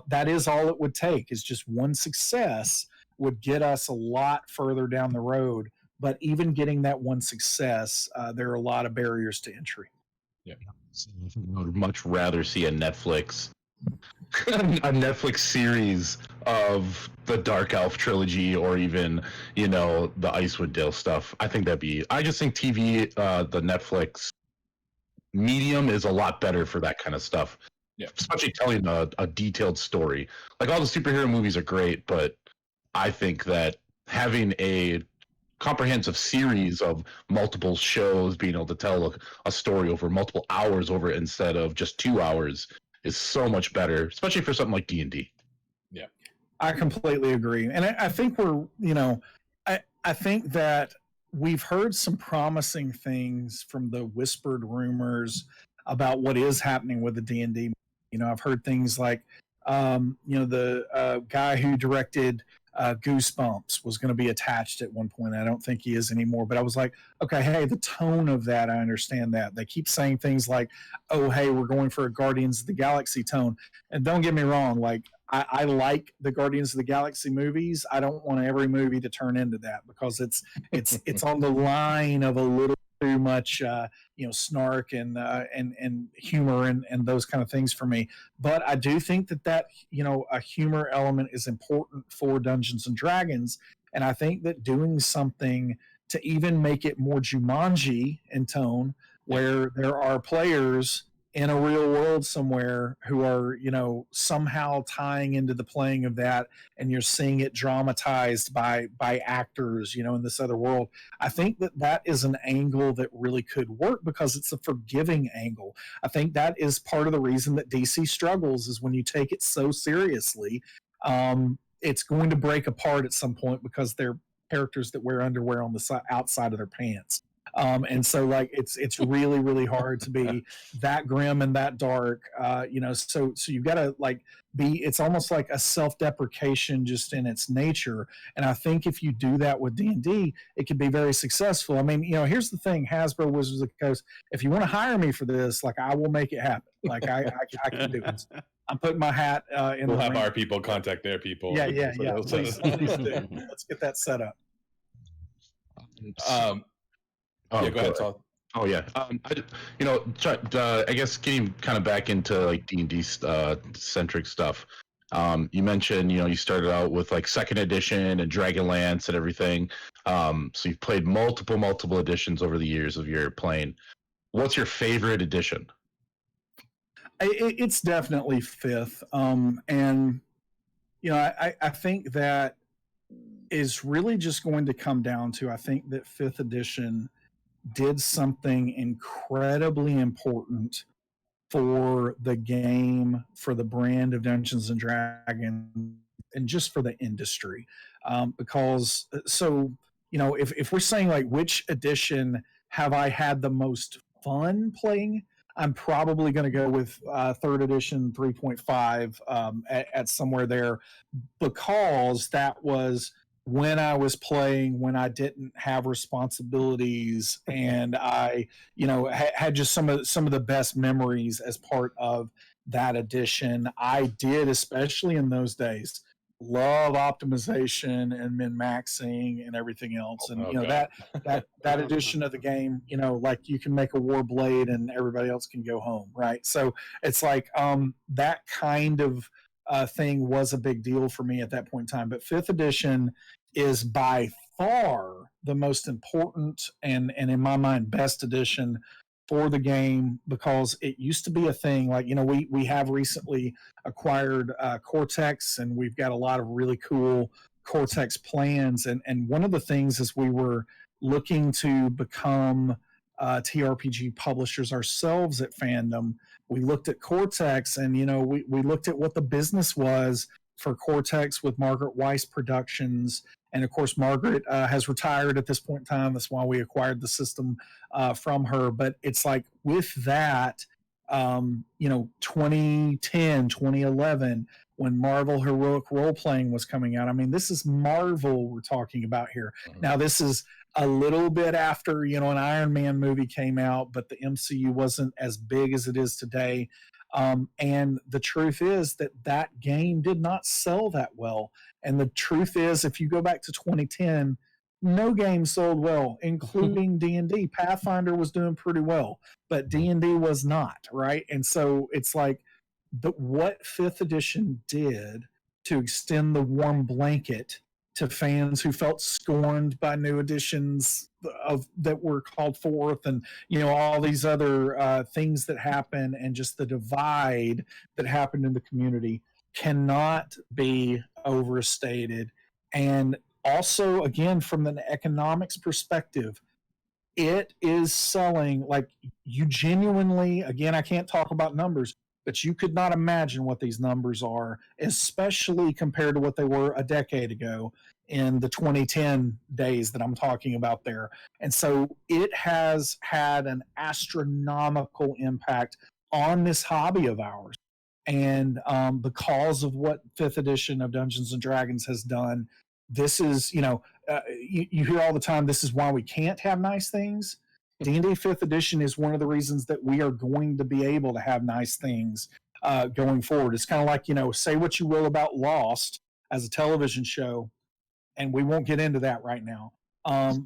That is all it would take, is just one success would get us a lot further down the road. But even getting that one success, there are a lot of barriers to entry. Yeah, I would much rather see a Netflix series of the Dark Elf trilogy, or even the Icewind Dale stuff. I think I just think TV, the Netflix medium is a lot better for that kind of stuff. Yeah, especially telling a detailed story. Like, all the superhero movies are great, but I think that having a comprehensive series of multiple shows, being able to tell a story over multiple hours over it instead of just 2 hours, is so much better, especially for something like D&D. Yeah, I completely agree. And I think I think that we've heard some promising things from the whispered rumors about what is happening with the D&D. I've heard things like, the guy who directed Goosebumps was going to be attached at one point. I don't think he is anymore, but I was like, okay, hey, the tone of that, I understand that. They keep saying things like, oh, hey, we're going for a Guardians of the Galaxy tone. And don't get me wrong, like, I like the Guardians of the Galaxy movies. I don't want every movie to turn into that, because it's on the line of a little too much snark and humor and those kind of things for me. But I do think that a humor element is important for Dungeons and Dragons, and I think that doing something to even make it more Jumanji in tone, where there are players in a real world somewhere who are somehow tying into the playing of that, and you're seeing it dramatized by actors in this other world. I think that is an angle that really could work, because it's a forgiving angle. I think that is part of the reason that DC struggles, is when you take it so seriously, it's going to break apart at some point, because they're characters that wear underwear on the outside of their pants. And so, like, it's really, really hard to be that grim and that dark, so you've got to it's almost like a self-deprecation just in its nature. And I think if you do that with D&D, it could be very successful. I mean, here's the thing, Hasbro, Wizards of the Coast, if you want to hire me for this, like, I will make it happen. Like, I can do it. I'm putting my hat in. We'll have our people contact their people. Yeah. Please do. Let's get that set up. Go ahead, Todd. Oh yeah. I guess getting kind of back into like D&D centric stuff. You mentioned, you started out with like 2nd edition and Dragonlance and everything. So you've played multiple editions over the years of your playing. What's your favorite edition? It's definitely fifth. And I think that is really just going to come down to, I think that fifth edition did something incredibly important for the game, for the brand of Dungeons and Dragons, and just for the industry. Because if we're saying like which edition have I had the most fun playing, I'm probably going to go with third edition 3.5 at somewhere there, because that was when I was playing, when I didn't have responsibilities, and I, had just some of the best memories as part of that edition. I did, especially in those days, love optimization and min maxing and everything else. And that edition of the game, like you can make a war blade and everybody else can go home, right? So it's like that kind of thing was a big deal for me at that point in time. But fifth edition is by far the most important and in my mind best edition for the game, because it used to be a thing. Like, we have recently acquired Cortex, and we've got a lot of really cool Cortex plans. And one of the things is we were looking to become TRPG publishers ourselves at Fandom. We looked at Cortex, and we looked at what the business was for Cortex with Margaret Weiss Productions. And of course, Margaret has retired at this point in time. That's why we acquired the system from her. But it's like with that, 2010, 2011, when Marvel Heroic Role Playing was coming out. I mean, this is Marvel we're talking about here. Mm-hmm. Now, this is a little bit after, an Iron Man movie came out, but the MCU wasn't as big as it is today. And the truth is that game did not sell that well. And the truth is, if you go back to 2010, no game sold well, including D&D. Pathfinder was doing pretty well, but D&D was not, right? And so it's like, what fifth edition did to extend the warm blanket to fans who felt scorned by new editions that were called forth, and all these other things that happen, and just the divide that happened in the community cannot be overstated. And also, again, from an economics perspective, it is selling like you genuinely, again, I can't talk about numbers, but you could not imagine what these numbers are, especially compared to what they were a decade ago in the 2010 days that I'm talking about there. And so it has had an astronomical impact on this hobby of ours. And because of what fifth edition of Dungeons and Dragons has done, this is, you hear all the time, this is why we can't have nice things. D&D 5th edition is one of the reasons that we are going to be able to have nice things going forward. It's kind of like, say what you will about Lost as a television show, and we won't get into that right now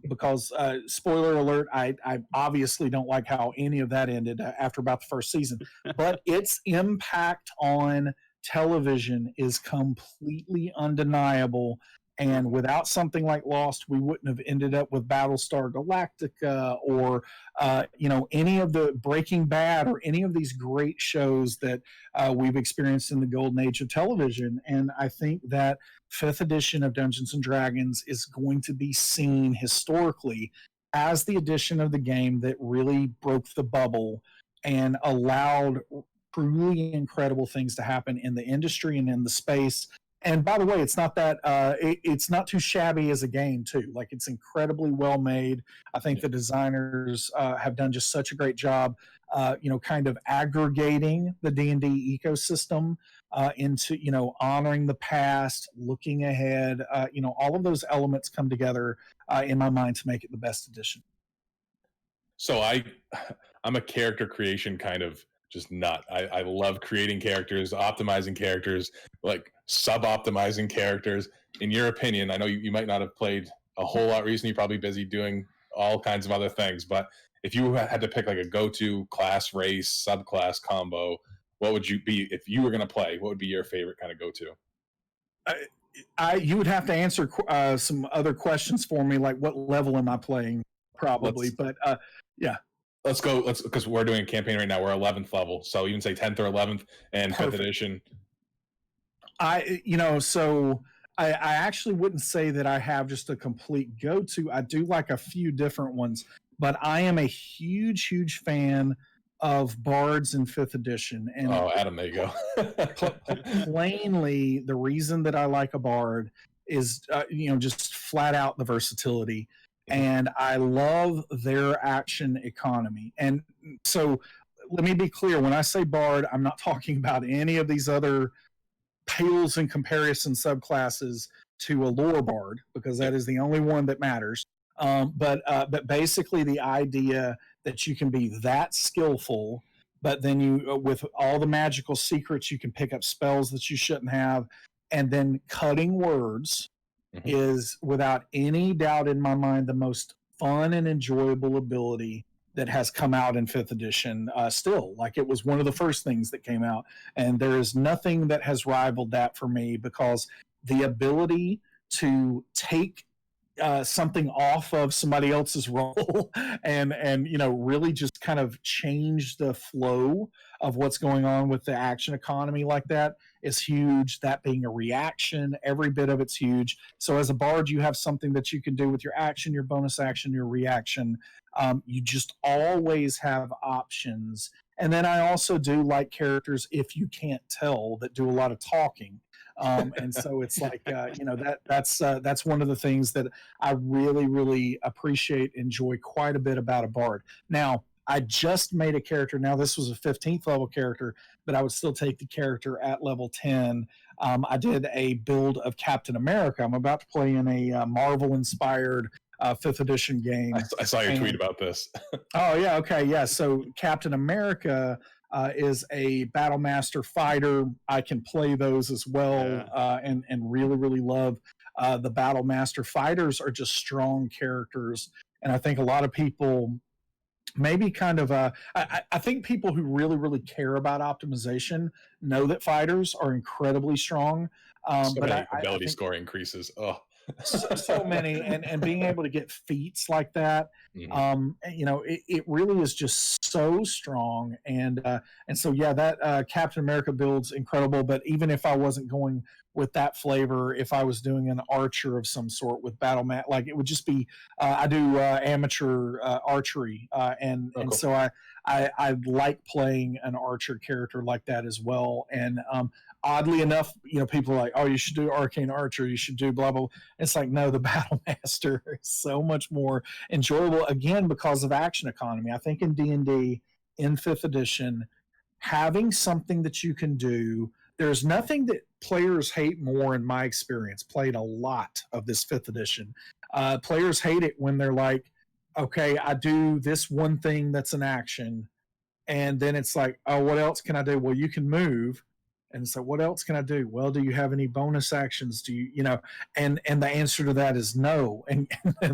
because, spoiler alert, I obviously don't like how any of that ended after about the first season. But its impact on television is completely undeniable. And without something like Lost, we wouldn't have ended up with Battlestar Galactica or, any of the Breaking Bad or any of these great shows that we've experienced in the golden age of television. And I think that 5th edition of Dungeons & Dragons is going to be seen historically as the edition of the game that really broke the bubble and allowed truly incredible things to happen in the industry and in the space. And by the way, it's not that it's not too shabby as a game too. Like, it's incredibly well made. I think the designers have done just such a great job, kind of aggregating the D&D ecosystem into, honoring the past, looking ahead. All of those elements come together in my mind to make it the best edition. So I'm a character creation kind of just nut. I love creating characters, optimizing characters, like sub-optimizing characters. In your opinion, I know you might not have played a whole lot recently, you're probably busy doing all kinds of other things, but if you had to pick like a go-to class, race, subclass combo, what would you be if you were going to play? What would be your favorite kind of go-to? You would have to answer some other questions for me, like what level am I playing, probably. But yeah. let's go. Because we're doing a campaign right now. We're 11th level, so even say 10th or 11th and 5th edition. So I actually wouldn't say that I have just a complete go-to. I do like a few different ones, but I am a huge fan of bards in 5th edition. And Adam, there you go. Plainly, the reason that I like a bard is, just flat out the versatility. And I love their action economy. And so let me be clear. When I say bard, I'm not talking about any of these other pales in comparison subclasses to a lore bard, because that is the only one that matters. But basically the idea that you can be that skillful, but then you, with all the magical secrets, you can pick up spells that you shouldn't have, and then cutting words is, without any doubt in my mind, the most fun and enjoyable ability that has come out in 5th edition. Still, like, it was one of the first things that came out, and there is nothing that has rivaled that for me, because the ability to take something off of somebody else's role and really just kind of change the flow of what's going on with the action economy like that is huge. That being a reaction, every bit of it's huge. So as a bard, you have something that you can do with your action, your bonus action, your reaction. You just always have options. And then I also do like characters, if you can't tell, that do a lot of talking. And so it's like, that's one of the things that I really appreciate, enjoy quite a bit about a bard. Now, I just made a character. Now, this was a 15th level character, but I would still take the character at level 10. I did a build of Captain America. I'm about to play in a Marvel-inspired 5th edition game. I saw your tweet about this. Oh, yeah. Okay. Yeah. So Captain America is a Battle Master fighter. I can play those as well, and really love the Battle Master fighters. Are just strong characters, and I think a lot of people maybe kind of I think people who really care about optimization know that fighters are incredibly strong. But ability score increases. So many, and being able to get feats like that, it really is just so strong. And so that Captain America build's incredible. But even if I wasn't going with that flavor, if I was doing an archer of some sort with battle mat, like, it would just be I do amateur archery, and cool. so I like playing an archer character like that as well. And oddly enough, people are like, oh, you should do arcane archer, you should do blah blah. It's like, no, the battle master is so much more enjoyable, again, because of action economy. I think in D&D in 5th edition, having something that you can do, there's nothing that players hate more, in my experience. Played a lot of this 5th edition. Players hate it when they're like, okay, I do this one thing that's an action, and then it's like, oh, what else can I do? Well, you can move. And so what else can I do? Well, do you have any bonus actions? Do you, and the answer to that is no. And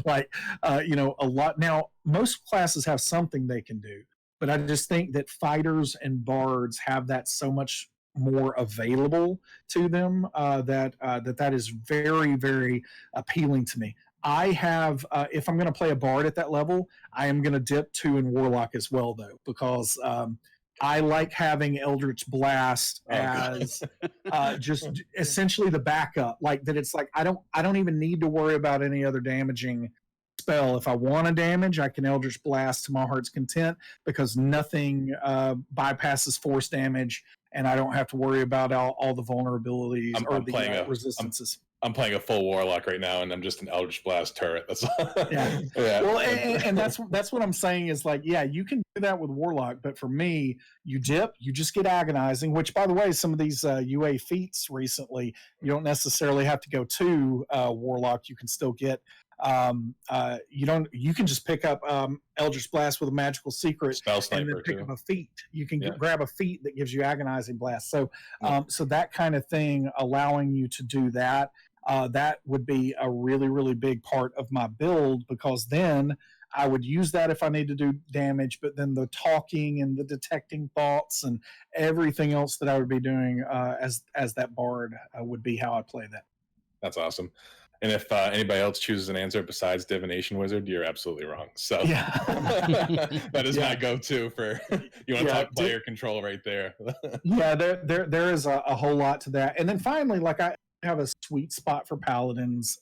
like, a lot. Now, most classes have something they can do, but I just think that fighters and bards have that so much more available to them, that is very appealing to me. I have, if I'm going to play a bard at that level, I am going to dip to in warlock as well, though, because I like having Eldritch Blast as just essentially the backup. Like, that it's like I don't even need to worry about any other damaging spell. If I want to damage, I can Eldritch Blast to my heart's content, because nothing bypasses force damage, and I don't have to worry about all the vulnerabilities or the resistances. I'm playing a full warlock right now, and I'm just an Eldritch Blast turret. That's yeah. Well, and that's what I'm saying is, like, yeah, you can do that with warlock, but for me, you dip, you just get agonizing. Which, by the way, some of these UA feats recently, you don't necessarily have to go to warlock. You can still get. You can just pick up Eldritch Blast with a magical secret, Spell Sniper, and then pick too. up a feat. You can grab a feat that gives you agonizing blast. So, so that kind of thing, allowing you to do that. That would be a really big part of my build, because then I would use that if I need to do damage, but then the talking and the detecting thoughts and everything else that I would be doing as that bard would be how I play that. That's awesome. And if anybody else chooses an answer besides Divination Wizard, you're absolutely wrong. So Yeah. that is my go-to for you want to talk player control right there. Yeah, there is a whole lot to that. And then finally, like I have a sweet spot for Paladins.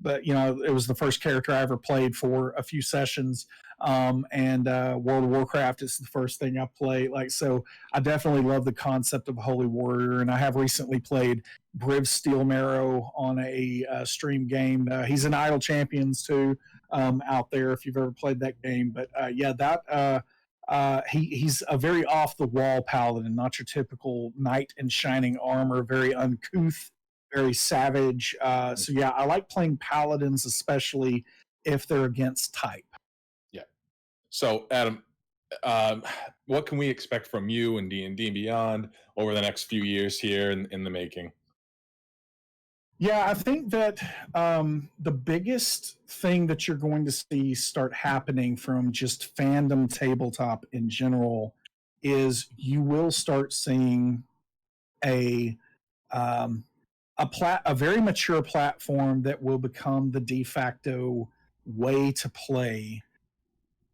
But it was the first character I ever played for a few sessions. And World of Warcraft is the first thing I played. So I definitely love the concept of Holy Warrior, and I have recently played Briv Steelmarrow on a stream game. He's in Idle Champions too, out there if you've ever played that game. But he's a very off the wall paladin, not your typical knight in shining armor, very uncouth, very savage. So yeah, I like playing paladins, especially if they're against type. So, Adam, what can we expect from you and D&D Beyond over the next few years here in the making? Yeah, I think that the biggest thing that you're going to see start happening from just fandom tabletop in general is you will start seeing a very mature platform that will become the de facto way to play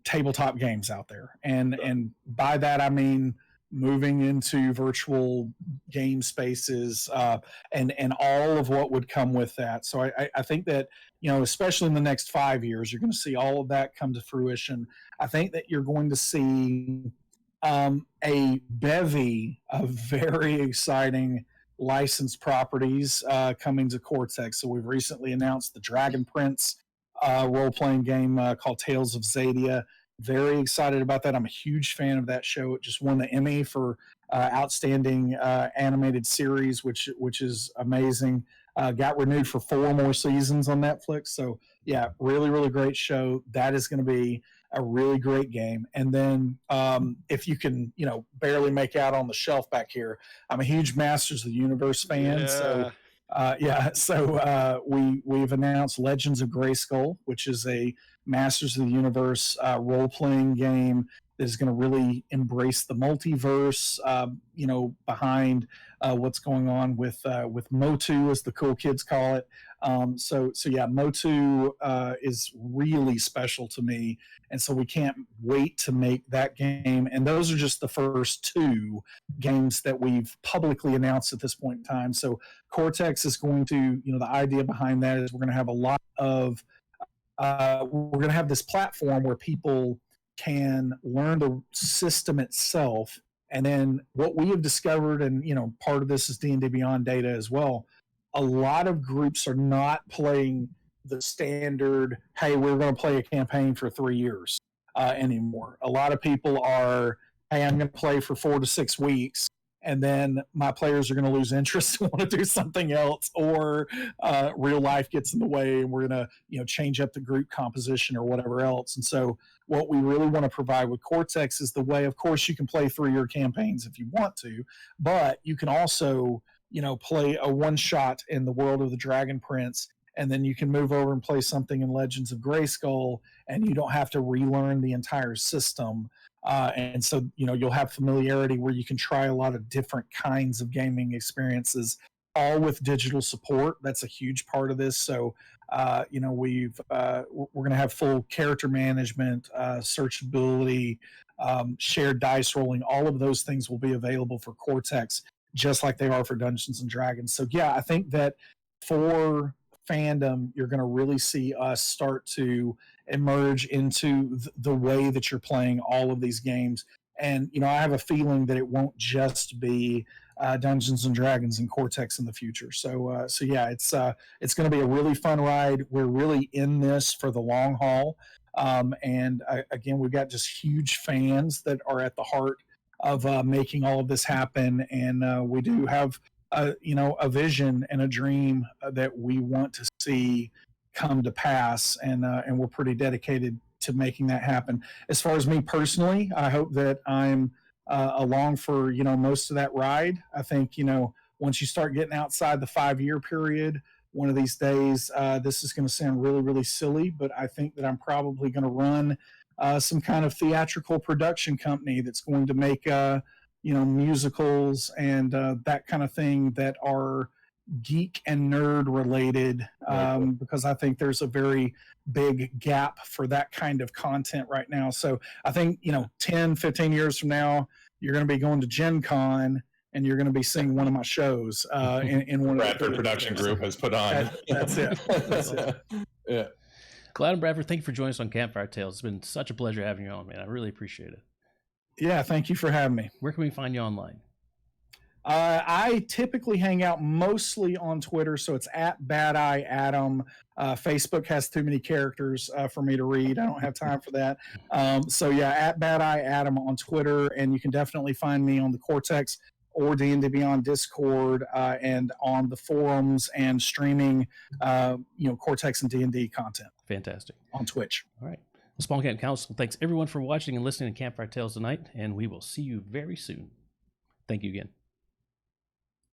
tabletop games out there. And by that I mean moving into virtual game spaces and all of what would come with that. So I think that, especially in the next 5 years, you're going to see all of that come to fruition. I think that you're going to see a bevy of very exciting licensed properties coming to Cortex. So we've recently announced the Dragon Prince role-playing game called Tales of Xadia. Very excited about that. I'm a huge fan of that show. It just won the Emmy for outstanding animated series, which is amazing. Got renewed for 4 more seasons on Netflix. So yeah, really, really great show. That is going to be a really great game. And then if you can, barely make out on the shelf back here, I'm a huge Masters of the Universe fan. Yeah. So we've announced Legends of Grayskull, which is a Masters of the Universe role-playing game that is going to really embrace the multiverse, behind what's going on with Motu, as the cool kids call it. So yeah, Motu is really special to me, and so we can't wait to make that game. And those are just the first 2 games that we've publicly announced at this point in time. So Cortex is going to, the idea behind that is we're going to have a lot of we're going to have this platform where people can learn the system itself. And then what we have discovered, and part of this is D&D Beyond data as well, a lot of groups are not playing the standard, hey, we're going to play a campaign for 3 years anymore. A lot of people are, hey, I'm going to play for 4 to 6 weeks, and then my players are going to lose interest and want to do something else, or real life gets in the way and we're going to change up the group composition or whatever else. And so what we really want to provide with Cortex is the way, of course, you can play 3-year campaigns if you want to, but you can also play a one-shot in the world of the Dragon Prince, and then you can move over and play something in Legends of Grayskull, and you don't have to relearn the entire system. And so, you'll have familiarity where you can try a lot of different kinds of gaming experiences, all with digital support. That's a huge part of this. So, we're going to have full character management, searchability, shared dice rolling. All of those things will be available for Cortex, just like they are for Dungeons and Dragons. So yeah, I think that for fandom, you're going to really see us start to emerge into the way that you're playing all of these games. And, I have a feeling that it won't just be Dungeons and Dragons and Cortex in the future. So yeah, it's going to be a really fun ride. We're really in this for the long haul. And again, we've got just huge fans that are at the heart of making all of this happen. And we do have a vision and a dream that we want to see come to pass, and we're pretty dedicated to making that happen. As far as me personally, I hope that I'm along for most of that ride. I think once you start getting outside the 5-year period, one of these days, this is going to sound really, really silly, but I think that I'm probably going to run some kind of theatrical production company that's going to make musicals and that kind of thing that are geek and nerd related, because I think there's a very big gap for that kind of content right now. So I think, 10, 15 years from now, you're going to be going to Gen Con and you're going to be seeing one of my shows in one Bradford of the production group has put on. That's it. That's it. Yeah. Well, Adam Bradford, thank you for joining us on Campfire Tales. It's been such a pleasure having you on, man. I really appreciate it. Yeah, thank you for having me. Where can we find you online? I typically hang out mostly on Twitter, so it's at Bad Eye Adam. Facebook has too many characters for me to read. I don't have time for that. So yeah, at Bad Eye Adam on Twitter, and you can definitely find me on the Cortex or DnDBeyond Discord, and on the forums and streaming, Cortex and D&D content. Fantastic. On Twitch. All right. The Small Camp Council thanks everyone for watching and listening to Campfire Tales tonight, and we will see you very soon. Thank you again.